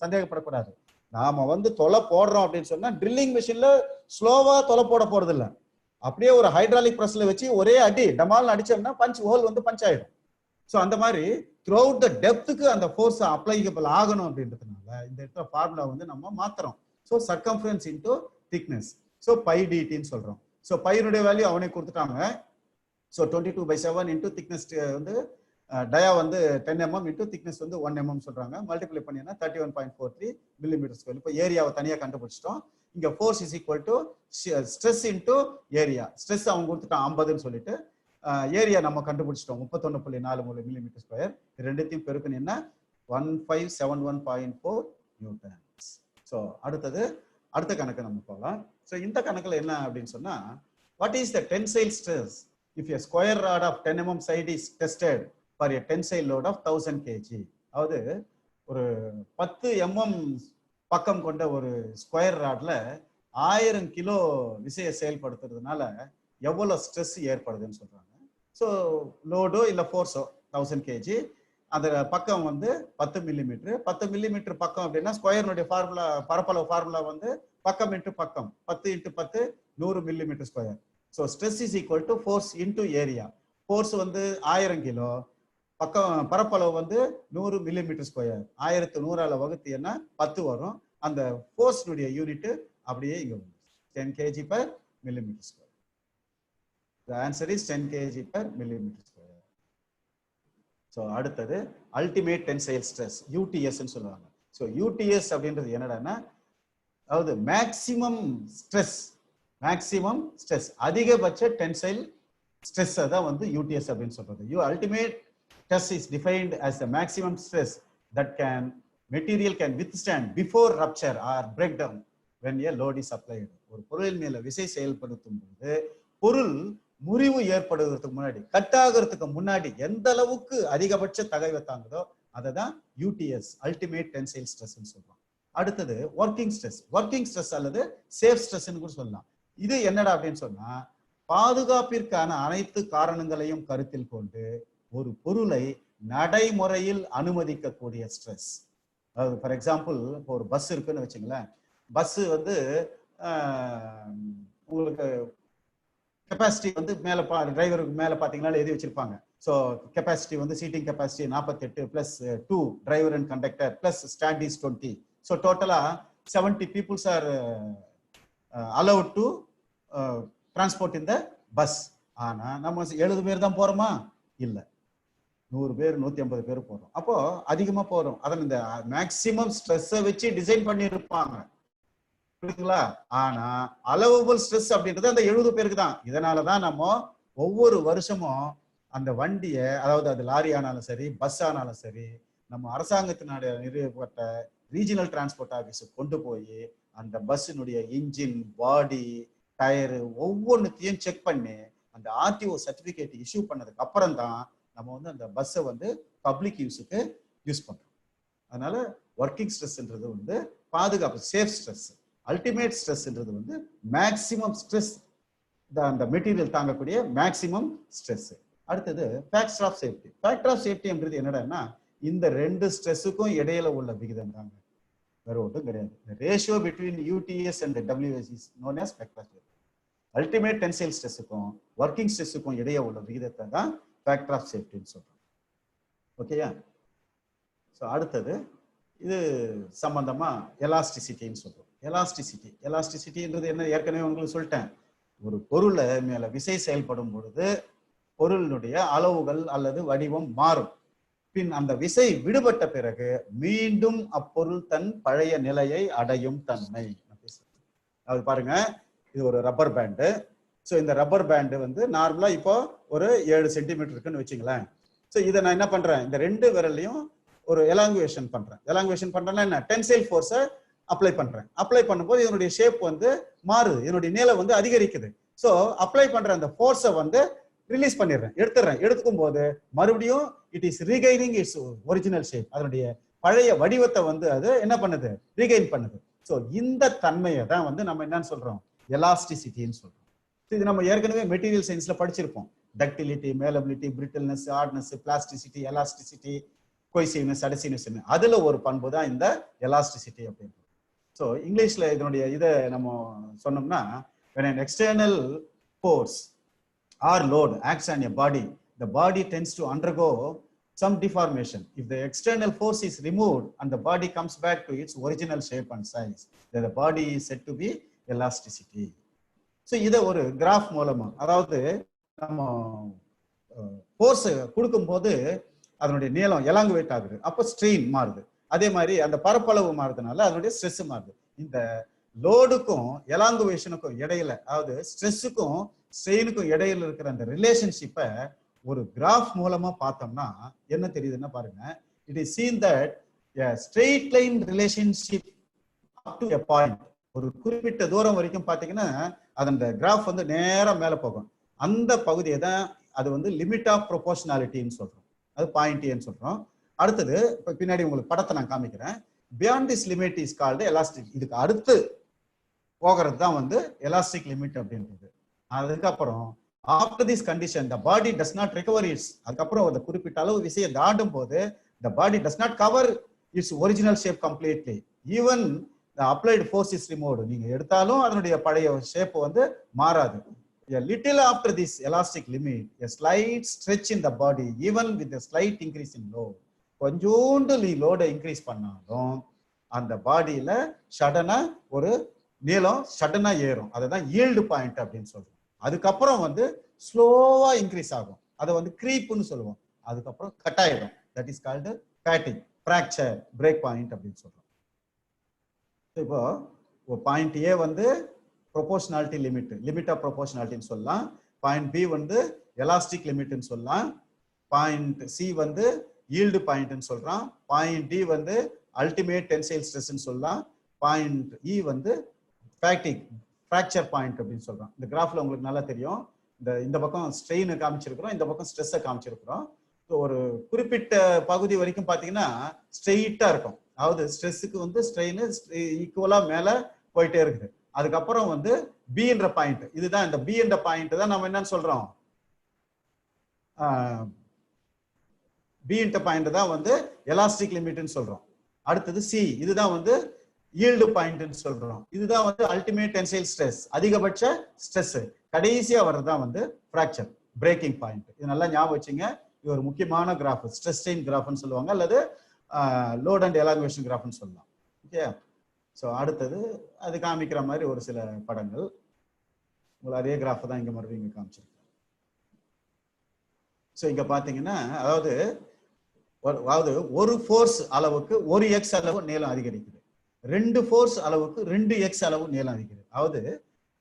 சந்தேகப்படக்கூடாது. நாம வந்து தொலை போடுறோம் அப்படின்னு சொன்னா ட்ரில்லிங் மிஷின்ல ஸ்லோவா தொலை போட போறது இல்லை, அப்படியே ஒரு ஹைட்ராலிக் பிரஸ்ல வச்சு ஒரே அடி டமால் அடிச்சோம்னா பஞ்ச் ஹோல் வந்து பஞ்ச் ஆயிடும். ஸோ அந்த மாதிரி த்ரூ அவுட் த டெப்த்துக்கு அந்த ஃபோர்ஸ் அப்ளைகபிள் ஆகணும் அப்படின்றதுனால இந்த இடத்துல ஃபார்முலா வந்து நம்ம மாத்துறோம். So circumference into thickness. So pi டிடின்னு சொல்றோம். ஸோ பையனுடைய வேல்யூ அவனே கொடுத்துட்டாங்க. ஸோ 22/7 இன்டு திக்னஸ் வந்து டயா வந்து 10 mm இன்டு திக்னஸ் வந்து 1 mm சொல்றாங்க. மல்டிப்ளை பண்ணினா 31.43 மில்லிமீட்டர் ஸ்கொயர். இப்போ ஏரியாவை தனியாக கண்டுபிடிச்சிட்டோம். இங்க force is equal to stress into area. Stress அவங்க கொடுத்துட்டான் 50ன்னு சொல்லிட்டு ஏரியா நம்ம கண்டுபிடிச்சிட்டோம் 31.43 மில்லிமீட்டர் ஸ்கொயர். ரெண்டுத்தையும் பெருக்கணும்னா 1571.4 நியூட்டன்ஸ். ஸோ அடுத்த கணக்கு நம்ம போகலாம். ஸோ இந்த கணக்குல என்ன அப்படின்னு சொன்னா, what is the tensile stress if a square rod of 10 mm side is tested for a tensile load of 1000 kg? அதாவது ஒரு 10 mm பக்கம் கொண்ட ஒரு ஸ்கொயர் ராட்ல 1000 கிலோ விசையை செயல்படுத்துறதுனால எவ்வளவு ஸ்ட்ரெஸ் ஏற்படுதுன்னு சொல்றாங்க. ஸோ லோடோ இல்ல ஃபோர்ஸோ 1000 kg, அந்த பக்கம் வந்து 10 மில்லிமீட்டர். 10 மில்லிமீட்டர் பக்கம் அப்படின்னா ஸ்கொயர்னுடைய ஃபார்முலா, பரப்பளவு ஃபார்முலா வந்து பக்கம் இன்ட்டு பக்கம், 10 × 10 100 millimetre square. So stress is equal to force into area. Force வந்து 1000 கிலோ, பக்கம் பரப்பளவு வந்து 100 மில்லிமீட்டர் ஸ்கொயர். 1100 வகுத்தீங்கன்னா 10 வரும். அந்த ஃபோர்ஸ்னுடைய யூனிட் அப்படியே இங்க வரும் 10 kg per millimeter square. The answer is 10 kg per millimeter square. So அடுத்தது அல்டிமேட் டென்சைல் ஸ்ட்ரெஸ், யூடிஎஸ் சொல்லுவாங்க. ஸோ யூடிஎஸ் அப்படின்றது என்னடான்னா, அதாவது மேக்சிமம் ஸ்ட்ரெஸ், அதிகபட்ச டென்சைல் ஸ்ட்ரெஸ் தான் வந்து யூடிஎஸ் அப்படின்னு சொல்றது. Ultimate stress is defined as the maximum stress that material can withstand before rupture or breakdown when a load is applied. ஒரு பொருளின் மேல விசை செயல்படுத்தும் போது பொருள் முறிவு ஏற்படுவதற்கு முன்னாடி, கட் ஆகிறதுக்கு முன்னாடி எந்த அளவுக்கு அதிகபட்ச தகைவை தாங்குதோ அதை தான் யூடிஎஸ், அல்டிமேட் டென்சைல் ஸ்ட்ரெஸ் சொல்றோம். அடுத்தது ஒர்க்கிங் ஸ்ட்ரெஸ் அல்லது சேஃப் ஸ்ட்ரெஸ் கூட சொல்லலாம். இது என்னடா அப்படின்னு சொன்னா, பாதுகாப்பிற்கான அனைத்து காரணங்களையும் கருத்தில் கொண்டு ஒரு பொருளை நடைமுறையில் அனுமதிக்கக்கூடிய ஸ்ட்ரெஸ். அதாவது ஃபார் எக்ஸாம்பிள், இப்போ ஒரு பஸ் இருக்குன்னு வச்சுங்களேன். பஸ் வந்து உங்களுக்கு கெப்பாசிட்டி வந்து மேல டிரைவருக்கு மேல பாத்தீங்கன்னா எழுதி வச்சிருப்பாங்க. ஸோ கெப்பாசிட்டி வந்து seating capacity 48 plus 2 driver and conductor plus stand is 20. So டோட்டலா 70 peoples are allowed to transport in the bus. ஆனா நம்ம 70 பேர் தான் போறோமா? இல்ல, 100 பேர் 150 பேர் போறோம். அப்போ அதிகமா போறோம். அதான் இந்த மேக்சிமம் ஸ்ட்ரெஸ்ஸை வச்சு டிசைன் பண்ணி இருப்பாங்க, புரியுதுங்களா? ஆனா அலவபிள் ஸ்ட்ரெஸ் அப்படின்றது அந்த 70 பேருக்கு தான். இதனாலதான் நம்ம ஒவ்வொரு வருஷமும் அந்த வண்டியை, அதாவது அது லாரி ஆனாலும் சரி, பஸ் ஆனாலும் சரி, நம்ம அரசாங்கத்தினுடைய நிறுவப்பட்ட ரீஜனல் டிரான்ஸ்போர்ட் ஆஃபீஸுக்கு கொண்டு போய் அந்த பஸ்ஸினுடைய இன்ஜின், பாடி, டயரு ஒவ்வொன்றுத்தையும் செக் பண்ணி அந்த ஆர்டிஓ சர்டிபிகேட் இஷ்யூ பண்ணதுக்கு அப்புறம் தான் நம்ம வந்து அந்த பஸ்ஸை வந்து பப்ளிக் யூஸுக்கு யூஸ் பண்றோம். அதனால ஒர்க்கிங் ஸ்ட்ரெஸ்ன்றது வந்து பாதுகாப்பு, சேஃப் ஸ்ட்ரெஸ். அல்டிமேட் ஸ்ட்ரெஸ்ன்றது வந்து மேக்சிமம் ஸ்ட்ரெஸ், அந்த மெட்டீரியல் தாங்கக்கூடிய மேக்சிமம் ஸ்ட்ரெஸ். அடுத்தது factor of safety. Factor of சேஃப்டின்றது என்னடான்னா, இந்த ரெண்டு ஸ்ட்ரெஸ்ஸுக்கும் இடையில உள்ள விகிதம் தாங்க, வேற ஒன்றும் கிடையாது. Ratio between UTS and WS is known as factor of safety. Ultimate tensile ஸ்ட்ரெஸ்ஸுக்கும் ஒர்க்கிங் ஸ்ட்ரெஸ்ஸுக்கும் இடையே உள்ள விகிதத்தை தான் ஃபேக்டர் ஆஃப் சேஃப்டின்னு சொல்றோம். ஓகேயா? ஸோ அடுத்தது இது சம்பந்தமா எலாஸ்டிசிட்டின்னு சொல்றோம். எலாஸ்டிசிட்டின்றது என்ன, ஏற்கனவே உங்களுக்கு சொல்லிட்டேன். ஒரு பொருளை மேல விசை செயல்படும் பொழுது பொருளினுடைய அளவுகள் அல்லது வடிவம் மாறும். பின் அந்த விசை விடுபட்ட பிறகு மீண்டும் அப்பொருள் தன் பழைய நிலையை அடையும் தன்மை. அது பாருங்க, இது ஒரு ரப்பர் பேண்டு. ஸோ இந்த ரப்பர் பேண்டு வந்து நார்மலா இப்போ ஒரு 7 சென்டிமீட்டர் இருக்குன்னு வச்சுங்களேன். ஸோ இதை நான் என்ன பண்றேன், இந்த 2 விரல்லையும் ஒரு எலாங்குவேஷன் பண்றேன். எலாங்குவேஷன் பண்றேன்னா என்ன, டென்சைல் ஃபோர்ஸை அப்ளை பண்றேன். அப்ளை பண்ணும்போது இதனுடைய ஷேப் வந்து மாறுது, இதனுடைய நீளம் வந்து அதிகரிக்குது. ஸோ அப்ளை பண்ற அந்த ஃபோர்ஸை வந்து ரிலீஸ் பண்ணிடுறேன், எடுத்துக்கும் போது மறுபடியும் it is regaining its original shape. அதனுடைய பழைய வடிவத்தை வந்து அது என்ன பண்ணுது, ரீகைன் பண்ணுது. ஸோ இந்த தன்மையை தான் வந்து நம்ம என்னன்னு சொல்றோம், எலாஸ்டிசிட்டின்னு சொல்றோம். இது நம்ம ஏற்கனவே மெட்டீரியல் சயின்ஸ்ல படிச்சிருப்போம். Ductility, malleability, brittleness, hardness, plasticity, elasticity, cohesiveness, adhesiveness. அதுல ஒரு பண்பு தான் இந்த எலாஸ்டிசிட்டி அப்படின்னு. ஸோ இங்கிலீஷ்ல இதனுடைய இதை நம்ம சொன்னோம்னா, when an external force or load acts on a body, the body tends to undergo some deformation. If the external force is removed and the body comes back to its original shape and size, then the body is said to be elasticity. So இதை ஒரு graph மூலமா, அதாவது நம்ம force கொடுக்கும்போது அதனுடைய நீளம் எலாங்குவேட் ஆகுது, அப்போ ஸ்ட்ரெயின் மாறுது. அதே மாதிரி அந்த பரப்பளவு மாறுதுனால அதனுடைய ஸ்ட்ரெஸ் மாறுது. இந்த லோடுக்கும் எலாங்குவேஷனுக்கும் இடையில, அதாவது ஸ்ட்ரெஸ்ஸுக்கும் ஸ்ட்ரெயினுக்கும் இடையில இருக்கிற அந்த ரிலேஷன்ஷிப்பை ஒரு கிராஃப் மூலமா பார்த்தோம்னா என்ன தெரியுதுன்னா பாருங்க, it is scene that a straight line relationship up to a point. ஒரு குறிப்பிட்ட தூரம் வரைக்கும் பாத்தீங்கன்னா அந்த கிராஃப் வந்து நேரா மேல போகும். அந்த பகுதியை தான் அது வந்து லிமிட் ஆஃப் ப்ரொபோர்ஷனாலிட்டின்னு சொல்றோம். அது பாயிண்ட் ஏன்னு சொல்றோம். அடுத்தது இப்ப பின்னாடி உங்களுக்கு படத்தை நான் காமிக்கிறேன். Beyond this limit is called elastic. இதுக்கு அடுத்து போகிறது தான் வந்து எலாஸ்டிக் லிமிட் அப்படின்றது. அதுக்கப்புறம் after this condition the body does not recover its, அதுக்கப்புறம் அந்த குறிப்பிட்ட அளவு விசையை தாண்டும் போது the body does not cover its original shape completely, even the applied force is removed. நீங்க எடுத்தாலும் அதனுடைய பழைய ஷேப் வந்து மாறாது. A little after this elastic limit, a slight stretch in the body, even with a slight increase in load. கொஞ்சோண்டு நீ லோட increase பண்ணாலும் அந்த பாடியில சடனா ஒரு நீளம் சடனா ஏறும். அதுதான் ஈல்டு பாயிண்ட் அப்படின்னு சொல்றோம். அதுக்கப்புறம் வந்து ஸ்லோவா இன்க்ரீஸ் ஆகும். அதை வந்து கிரீப்னு சொல்லுவோம். அதுக்கப்புறம் கட் ஆயிடும். That is called fading, fracture, break point அப்படின்னு சொல்றோம். இப்போ பாயிண்ட் ஏ வந்து ப்ரொபோர்ஷனாலிட்டி லிமிட், லிமிட் ஆஃப் ப்ரொபோர்ஷனாலிட்டின்னு சொல்லலாம். பாயிண்ட் பி வந்து எலாஸ்டிக் லிமிட்னு சொல்லலாம். பாயிண்ட் சி வந்து ஈல்டு பாயிண்ட்னு சொல்றான். பாயிண்ட் டி வந்து அல்டிமேட் டென்சைல் ஸ்ட்ரெஸ்ன்னு சொல்லலாம். பாயிண்ட் இ வந்து ஃபேட்டிக், ஃப்ராக்சர் பாயிண்ட் அப்படின்னு சொல்றோம். இந்த கிராஃப்ல உங்களுக்கு நல்லா தெரியும். இந்த பக்கம் ஸ்ட்ரெயின் காமிச்சிருக்கிறோம், இந்த பக்கம் ஸ்ட்ரெஸ்ஸை காமிச்சிருக்கிறோம். ஒரு குறிப்பிட்ட பகுதி வரைக்கும் பாத்தீங்கன்னா ஸ்ட்ரெயிட்டா இருக்கும். அதாவது ஸ்ட்ரெஸ்ஸுக்கு வந்து ஸ்ட்ரெயின் ஈக்குவலா மேல போயிட்டே இருக்குது. அதுக்கப்புறம் வந்து பி என்ற பாயிண்ட், இதுதான் இந்த பி என்ற பாயிண்ட் தான் நம்ம என்னன்னு சொல்றோம், பி என்ற பாயிண்ட் தான் வந்து எலாஸ்டிக் லிமிட்னு சொல்றோம். அடுத்தது சி, இதுதான் வந்து ஈல்டு பாயிண்ட்னு சொல்றோம். இதுதான் வந்து அல்டிமேட் டென்சைல் ஸ்ட்ரெஸ், அதிகபட்ச ஸ்ட்ரெஸ். கடைசியா வர்றதுதான் வந்து ஃப்ராக்சர், பிரேக்கிங் பாயிண்ட். இது நல்லா ஞாபகம் வச்சுங்க. இது ஒரு முக்கியமான கிராஃப், ஸ்ட்ரெஸ் ஸ்ட்ரெயின் கிராஃப்னு சொல்லுவாங்க, அல்லது லோட் அண்ட் எலாங்குவேஷன் கிராஃப்னு சொல்லலாம். ஓகே. ஸோ அடுத்தது அது காமிக்கிற மாதிரி ஒரு சில படங்கள். உங்களுக்கு அதே கிராஃப் தான் இங்க மறுபடியும் இங்க காமிச்சிருக்கேன். ஸோ இங்க பாத்தீங்கன்னா அதாவது ஒரு ஃபோர்ஸ் அளவுக்கு ஒரு எக்ஸ் அளவு நீளம் அதிகரிக்குது, 2 ஃபோர்ஸ் அளவுக்கு 2 எக்ஸ் அளவு நீளம் அதிகரிக்குது. அதாவது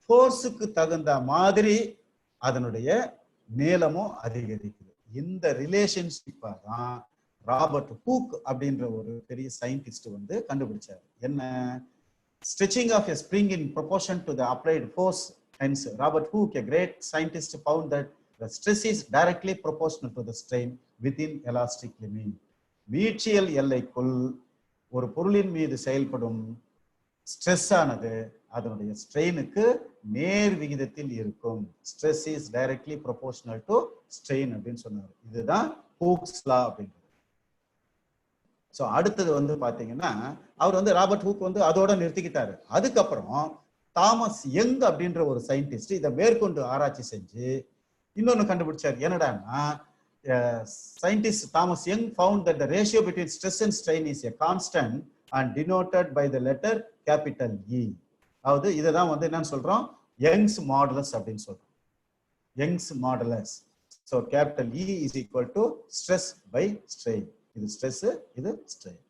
ஃபோர்ஸுக்கு தகுந்த மாதிரி அதனுடைய நீளமும் அதிகரிக்குது. இந்த ரிலேஷன்ஷிப்பை தான் ராபர்ட் ஹூக் அப்படின்ற ஒரு பெரிய சயின்டிஸ்ட் வந்து கண்டுபிடிச்சார். என்ன? Stretching of a spring in proportion to the applied force. Hence Robert Hooke, a great scientist, found that the stress is directly proportional to the strain within elastic limit. மீட்சியல் எல்லைக்குள் ஒரு பொருளின் மீது செயல்படும் ஸ்ட்ரெஸ் ஆனது அதனுடைய ஸ்ட்ரெயினுக்கு நேர் விகிதத்தில் இருக்கும். Stress is directly proportional to strain அப்படின்னு சொன்னார். இதுதான் ஹூக்ஸ் லா அப்படின்றது. ஸோ அடுத்தது வந்து பாத்தீங்கன்னா அவர் வந்து ராபர்ட் ஹூக் வந்து அதோட நிறுத்திக்கிட்டாரு. அதுக்கப்புறம் தாமஸ் யங் அப்படின்ற ஒரு சயின்டிஸ்ட் இதை மேற்கொண்டு ஆராய்ச்சி செஞ்சு இன்னொன்னு கண்டுபிடிச்சார். என்னடான்னா, scientist Thomas Young found that the ratio between stress and strain is a constant and denoted by the letter capital E. அதாவது இதுதான் வந்து என்னன்னு சொல்றோம், யங்ஸ் மாடுலஸ் அப்படின்னு சொல்றோம். Young's modulus. So capital E is equal to stress by strain. இது stress, இது strain.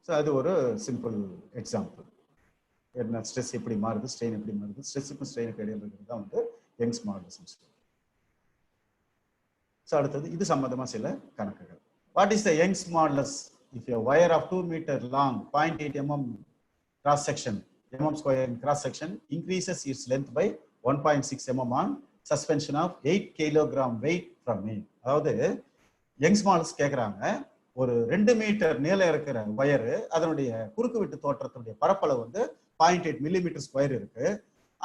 So அது ஒரு சிம்பிள் எக்ஸாம்பிள். என்ன ஸ்ட்ரெஸ் எப்படி மாறுது, ஸ்ட்ரெயின் எப்படி மாறுது, ஸ்ட்ரெஸ்ஸுக்கும் ஸ்ட்ரெயினுக்கு இடையில இருக்கிறது தான் வந்து யங்ஸ் மாடுலஸ். ஸோ அடுத்தது இது சம்பந்தமா சில கணக்குகள். What is the Young's modulus? If a wire of 2 metre long 0.8 mm cross section, mm square cross section increases its length by 1.6 mm on suspension of 8 kg weight from me. அதாவது Young's modulus கேட்குறாங்க, ஒரு 2 metre நீளம் இருக்கிற wire, அதனுடைய குறுக்கு வெட்டு தோற்றத்தினுடைய பரப்பளவு வந்து 0.8 மில்லிமீட்டர் ஸ்கொயர் இருக்கு.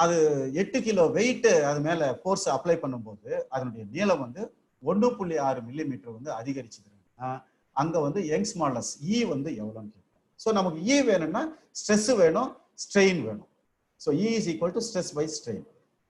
அது 8 கிலோ வெயிட் அது மேல ஃபோர்ஸ் அப்ளை பண்ணும்போது அதனுடைய நீளம் வந்து 1.6 மில்லிமீட்டர் வந்து அதிகரிச்சுதுன்னா அங்க வந்து யங்ஸ் மாடுலஸ் இ வந்து எவ்வளோன்னு கேட்கும். ஸோ நமக்கு இ வேணும்னா ஸ்ட்ரெஸ் வேணும், ஸ்ட்ரெயின் வேணும். So E is equal to stress by strain.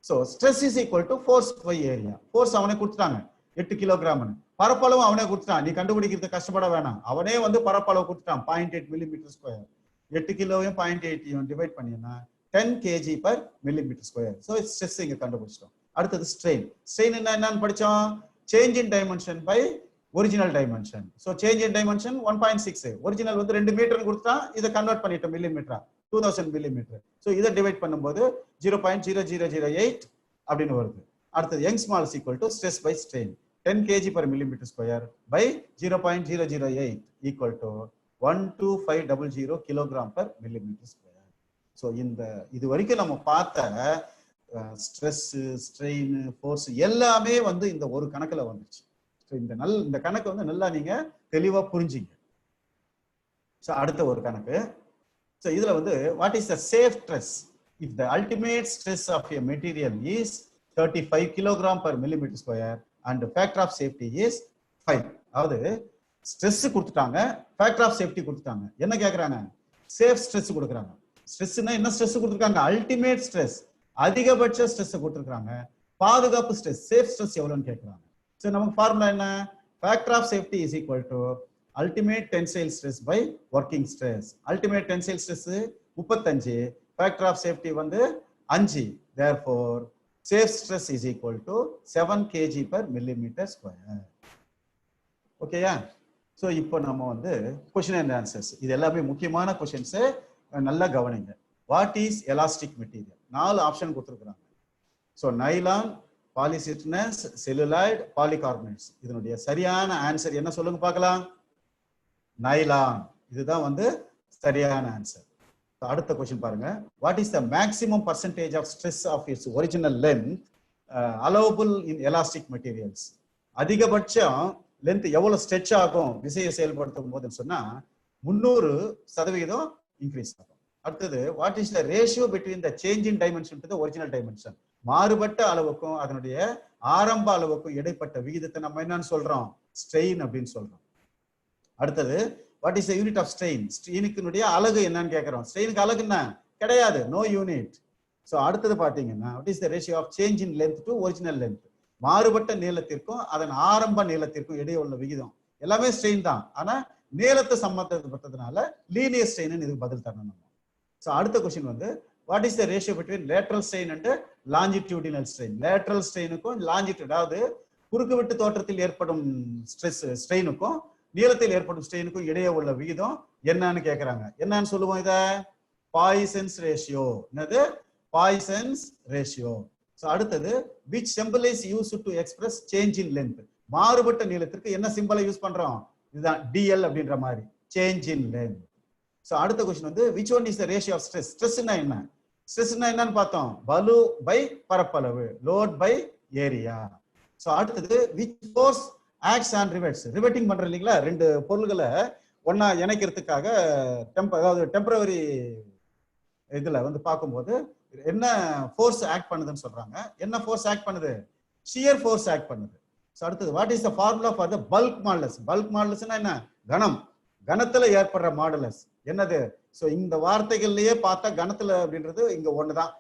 So stress is equal to force by area. Force அவனே கொடுத்துட்டாங்க 8 கிலோகிராம்னு, பரப்பளவு அவனே கொடுத்துட்டான். நீ கண்டுபிடிக்கிறது கஷ்டப்பட வேணாம், அவனே வந்து பரப்பளவு கொடுத்துட்டான் 0.8 மில்லிமீட்டர் ஸ்கொயர். 8 கிலோவையும் 0.8 டிவைட் பண்ணினா 10 kg per millimeter square. So stress இங்க கண்டுபிடிச்சிட்டோம். அடுத்தது ஸ்ட்ரெயின். ஸ்ட்ரெயின் என்னன்னு படிச்சோம், change in dimension by original dimension. So change in dimension 1.6. Original வந்து 2 மீட்டர் கொடுத்தா இதை கன்வெர்ட் பண்ணிட்டோம் மில்லிமீட்டரா 2000 மில்லிமீட்டர். ஸோ இதை டிவைட் பண்ணும்போது 0.0008 அப்படின்னு வருது. அடுத்தது Young small is equal to stress by strain 10 kg per millimeter square by 0.008 equal to 12500 kilogram per millimeter square. So இது வரைக்கும் நம்ம பார்த்த ஸ்ட்ரெஸ், ஸ்ட்ரெயின், ஃபோர்ஸ் எல்லாமே வந்து இந்த ஒரு கணக்குல வந்துச்சு. ஸோ இந்த கணக்கு வந்து நல்லா நீங்க தெளிவா புரிஞ்சிங்க. ஸோ அடுத்த ஒரு கணக்கு. ஸோ இதுல வந்து what is the safe stress if the ultimate stress of a material is 35 kilogram per millimeter square and factor of safety is 5. அதாவது ஸ்ட்ரெஸ் கொடுத்துட்டாங்க, ஃபேக்டர் ஆஃப் சேஃப்டி கொடுத்துட்டாங்க. என்ன கேக்குறாங்க? சேஃப் ஸ்ட்ரெஸ் கொடுக்குறாங்க. ஸ்ட்ரெஸ்னா என்ன ஸ்ட்ரெஸ் கொடுத்துருக்காங்க? அல்டிமேட் ஸ்ட்ரெஸ், அதிகபட்ச stress கொடுத்துருக்காங்க. பாதுகாப்பு ஸ்ட்ரெஸ், சேஃப் ஸ்ட்ரெஸ் எவ்வளவுன்னு கேட்கறாங்க. ஸோ நமக்கு ஃபார்முலா என்ன? Factor of safety is equal to ultimate tensile stress by working stress. Ultimate tensile stress 35, factor of safety வந்து 5. Therefore safe stress is equal to 7 kg per millimeter square. ஓகேயா? So இப்போ நம்ம வந்து question and answers, இது எல்லாமே முக்கியமான questions, நல்லா கவனிங்க. What is elastic material? 4 option கொடுத்துருக்குறாங்க. So nylon, polystyrenes, celluloid, polycarbonates. இதனுடைய சரியான ஆன்சர் என்ன சொல்லுங்க பார்க்கலாம்? நைலான். இதுதான் வந்து சரியான ஆன்சர். அடுத்த கொஸ்டின் பாருங்க. What is the maximum percentage of stress of its original length allowable in elastic materials? அதிகபட்சம் லென்த் எவ்வளவு ஸ்ட்ரெச் ஆகும் விசையை செயல்படுத்தும் போதுன்னு சொன்னா 300% இன்க்ரீஸ் ஆகும். அடுத்தது what is the ratio between the change in dimension to the original dimension? மாறுபட்ட அளவுக்கும் அதனுடைய ஆரம்ப அளவுக்கும் இடைப்பட்ட விகிதத்தை நம்ம என்னன்னு சொல்றோம்? ஸ்ட்ரெயின் அப்படின்னு சொல்றோம். அடுத்தது what is the unit of strain? ஸ்ட்ரெயினுக்கு அலகு என்னன்னு கேட்கிறோம். ஸ்ட்ரெயினுக்கு அலகு என்ன? கிடையாது, நோ யூனிட். ஸோ அடுத்தது பாத்தீங்கன்னா what is the ratio of change in length to original length? மாறுபட்ட நீளத்திற்கும் அதன் ஆரம்ப நீளத்திற்கும் இடையே உள்ள விகிதம் எல்லாமே ஸ்ட்ரெயின் தான். ஆனா நீளத்தை சம்பந்தப்பட்டதுனால லீனியர் ஸ்ட்ரெயின் இதுக்கு பதில் தரணும். ஸோ அடுத்த கொஸ்டின் வந்து what is the ratio between lateral strain and longitudinal strain? Lateral ஸ்ட்ரெயினுக்கும் லாஞ்சிடியூட், அதாவது குறுக்குவெட்டு தோற்றத்தில் ஏற்படும் ஸ்ட்ரெயினுக்கும் நீளத்தில் ஏற்படும் ஸ்ட்ரெயினுக்கும் இடையே உள்ள விகிதம் என்னன்னு கேட்கறாங்க. என்னன்னு சொல்லுவோம் இத? Poisson's ratio. என்னது? Poisson's ratio. சோ அடுத்தது which symbol is used to express change in length? மாறுபட்ட நீளத்திற்கு என்ன சிம்பலை யூஸ் பண்றோம்? இதுதான் dl அப்படின்ற மாதிரி, change in length. சோ அடுத்த क्वेश्चन வந்து which one is the ratio of stress? ஸ்ட்ரெஸ்னா என்ன? ஸ்ட்ரெஸ்னா என்னன்னு பார்த்தோம். பளு பை பரப்பளவு, லோட் பை ஏரியா. சோ அடுத்தது which force acts on rivets? Riveting பண்ற இல்லீங்களா, ரெண்டு பொருள்களை ஒண்ணா இணைக்கிறதுக்காக அதாவது டெம்பரவரி இதுல வந்து பார்க்கும்போது என்ன ஃபோர்ஸ் ஆக்ட் பண்ணுதுன்னு சொல்றாங்க. என்ன ஃபோர்ஸ் ஆக்ட் பண்ணுது? ஷியர் ஃபோர்ஸ் ஆக்ட் பண்ணுது. சோ அடுத்தது what is the formula for the bulk modulus? Bulk மாடுலஸ்னா என்ன? கனம், கனத்துல ஏற்படுற மாடுலஸ் என்னது? சோ இந்த வார்த்தைகள்லயே பார்த்தா கனத்துல அப்படின்றது இங்க ஒண்ணுதான்.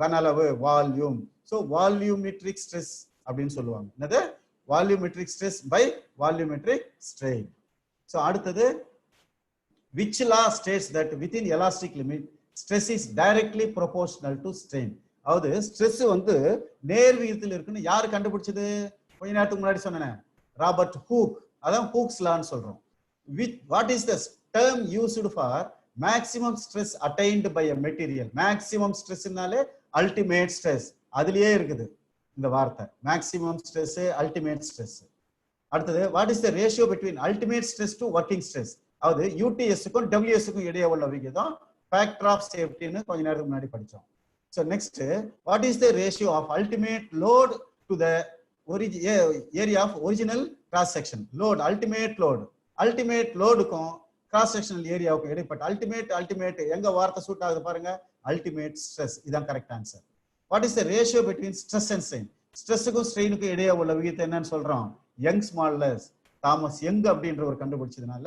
கன அளவு, வால்யூம். சோ வால்யூமெட்ரிக் ஸ்ட்ரெஸ் அப்படின்னு சொல்லுவாங்க. என்னது? Volumetric stress by volumetric strain. So அடுத்தது which law states that within elastic limit stress is directly proportional to strain? அதாவது ஸ்ட்ரெஸ் வந்து நேர் விகிதத்தில் இருக்குன்னு யாரு கண்டுபிடிச்சது? கொஞ்ச நேரத்துக்கு முன்னாடி சொன்னேன், ராபர்ட் ஹூக். அதான் ஹூக்ஸ் லான்னு சொல்றோம். what is the term used for maximum stress attained by a material? maximum stressனாலே ultimate stress அதுலயே இருக்குது இந்த வார்த்தை, maximum stress, ultimate stress. அடுத்தது what is the ratio between ultimate stress to working stress? அதாவது யூடிஎஸ்க்கும் டபிள்யூஎஸ்க்கும் இடையே உள்ள விகிதம் ஃபேக்டர் ஆஃப் சேஃப்டின்னு கொஞ்ச நேரத்துக்கு முன்னாடி படிச்சோம். So next what is the ratio of ultimate load to the area of original cross section? Load, ultimate load, ultimate லோடுக்கும் cross sectional ஏரியாவுக்கும் இடைப்பட்ட அல்டிமேட் எங்க வார்த்தை சூட் ஆகுது பாருங்க, அல்டிமேட் ஸ்ட்ரெஸ். இதுதான் correct answer. What is the ratio between stress and strain? ஸ்ட்ரெஸ்ஸுக்கும் ஸ்ட்ரெயினுக்கும் இடையே உள்ள விகிதத்தை என்னன்னு சொல்றோம்? Young's modulus. தாமஸ் யங் அப்படின்றவர் கண்டுபிடிச்சதுனால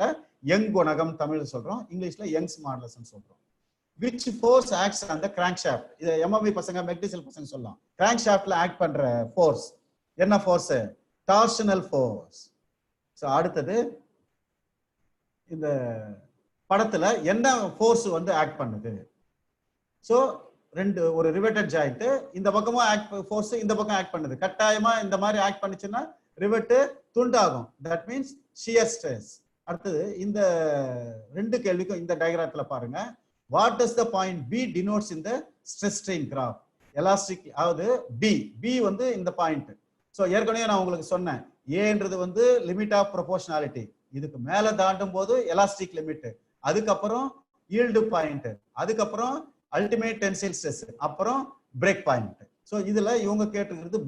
யங் குணகம் தமிழ் சொல்றோம், இங்கிலீஷ்ல யங்ஸ் மாடுலஸ் சொல்றோம். which force acts on the crankshaft? இது எம்எம்பி பசங்க மெக்டிசல் பசங்க சொல்லலாம். crankshaftல ஆக்ட் பண்ற ஃபோர்ஸ் என்ன ஃபோர்ஸ்? Torsional force. சோ அடுத்தது இந்த படத்துல என்ன ஃபோர்ஸ் வந்து ஆக்ட் பண்ணுது? சோ ரெண்டு, ஒரு ரிவேட்டட் ஜாயிண்ட் இந்த பக்கமும் ஆக்ட் ஃபோர்ஸ், இந்த பக்கம் ஆக்ட் பண்ணுது. கட்டாயமா இந்த மாதிரி ஆக்ட் பண்ணுச்சுன்னா ரிவெட்டு துண்டாகும். That means shear stress. அடுத்தது இந்த ரெண்டு கேள்விக்கும் இந்த டயகிராத்துல பாருங்க. What does the point B denotes in the stress strain graph? Elastic, அதாவது பி வந்து இந்த பாயிண்ட். ஸோ ஏற்கனவே நான் உங்களுக்கு சொன்னேன், ஏன்றது வந்து லிமிட் ஆஃப் ப்ரொபோர்ஷனாலிட்டி, இதுக்கு மேல தாண்டும் போது எலாஸ்டிக் லிமிட், அதுக்கப்புறம் ஈல்டு பாயிண்ட், அதுக்கப்புறம் அல்டிமேட் டென்சைல் ஸ்ட்ரெஸ், அப்புறம் பிரேக் பாயிண்ட். ஸோ இதுல இவங்க கேட்டுக்கிறது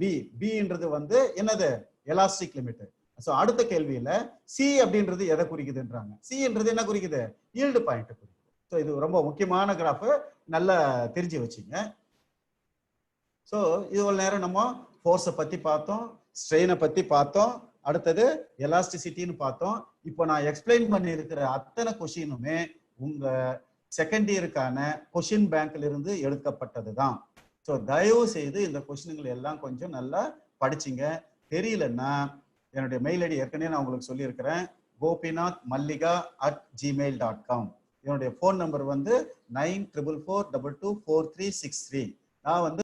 பின்றது வந்து என்னது? Elastic limit. ஸோ அடுத்த கேள்வியில சி அப்படின்றது எதை குறிக்குதுன்றாங்க. சின்றது என்ன குறிக்குது? ஈல்டு பாயிண்ட் குறிக்குது. ஸோ இது ரொம்ப முக்கியமான கிராஃப், நல்லா தெரிஞ்சு வச்சுங்க. ஸோ இவ்வளவு நேரம் நம்ம ஃபோர்ஸை பத்தி பார்த்தோம், ஸ்ட்ரெயினை பத்தி பார்த்தோம், அடுத்தது எலாஸ்டிசிட்டின்னு பார்த்தோம். இப்போ நான் எக்ஸ்பிளைன் பண்ணி இருக்கிற அத்தனை கொஷினுமே உங்க செகண்ட் இயருக்கான கொஷின் பேங்க்ல இருந்து எடுக்கப்பட்டது தான். ஸோ தயவு செய்து இந்த கொஷின்கள் எல்லாம் கொஞ்சம் நல்லா படிச்சுங்க. தெரியலன்னா என்னுடைய மெயில் ஐடி ஏற்கனவே நான் உங்களுக்கு சொல்லியிருக்கிறேன், gopinathmalliga@gmail.com. என்னுடைய ஃபோன் நம்பர் வந்து 9444224363. நான் வந்து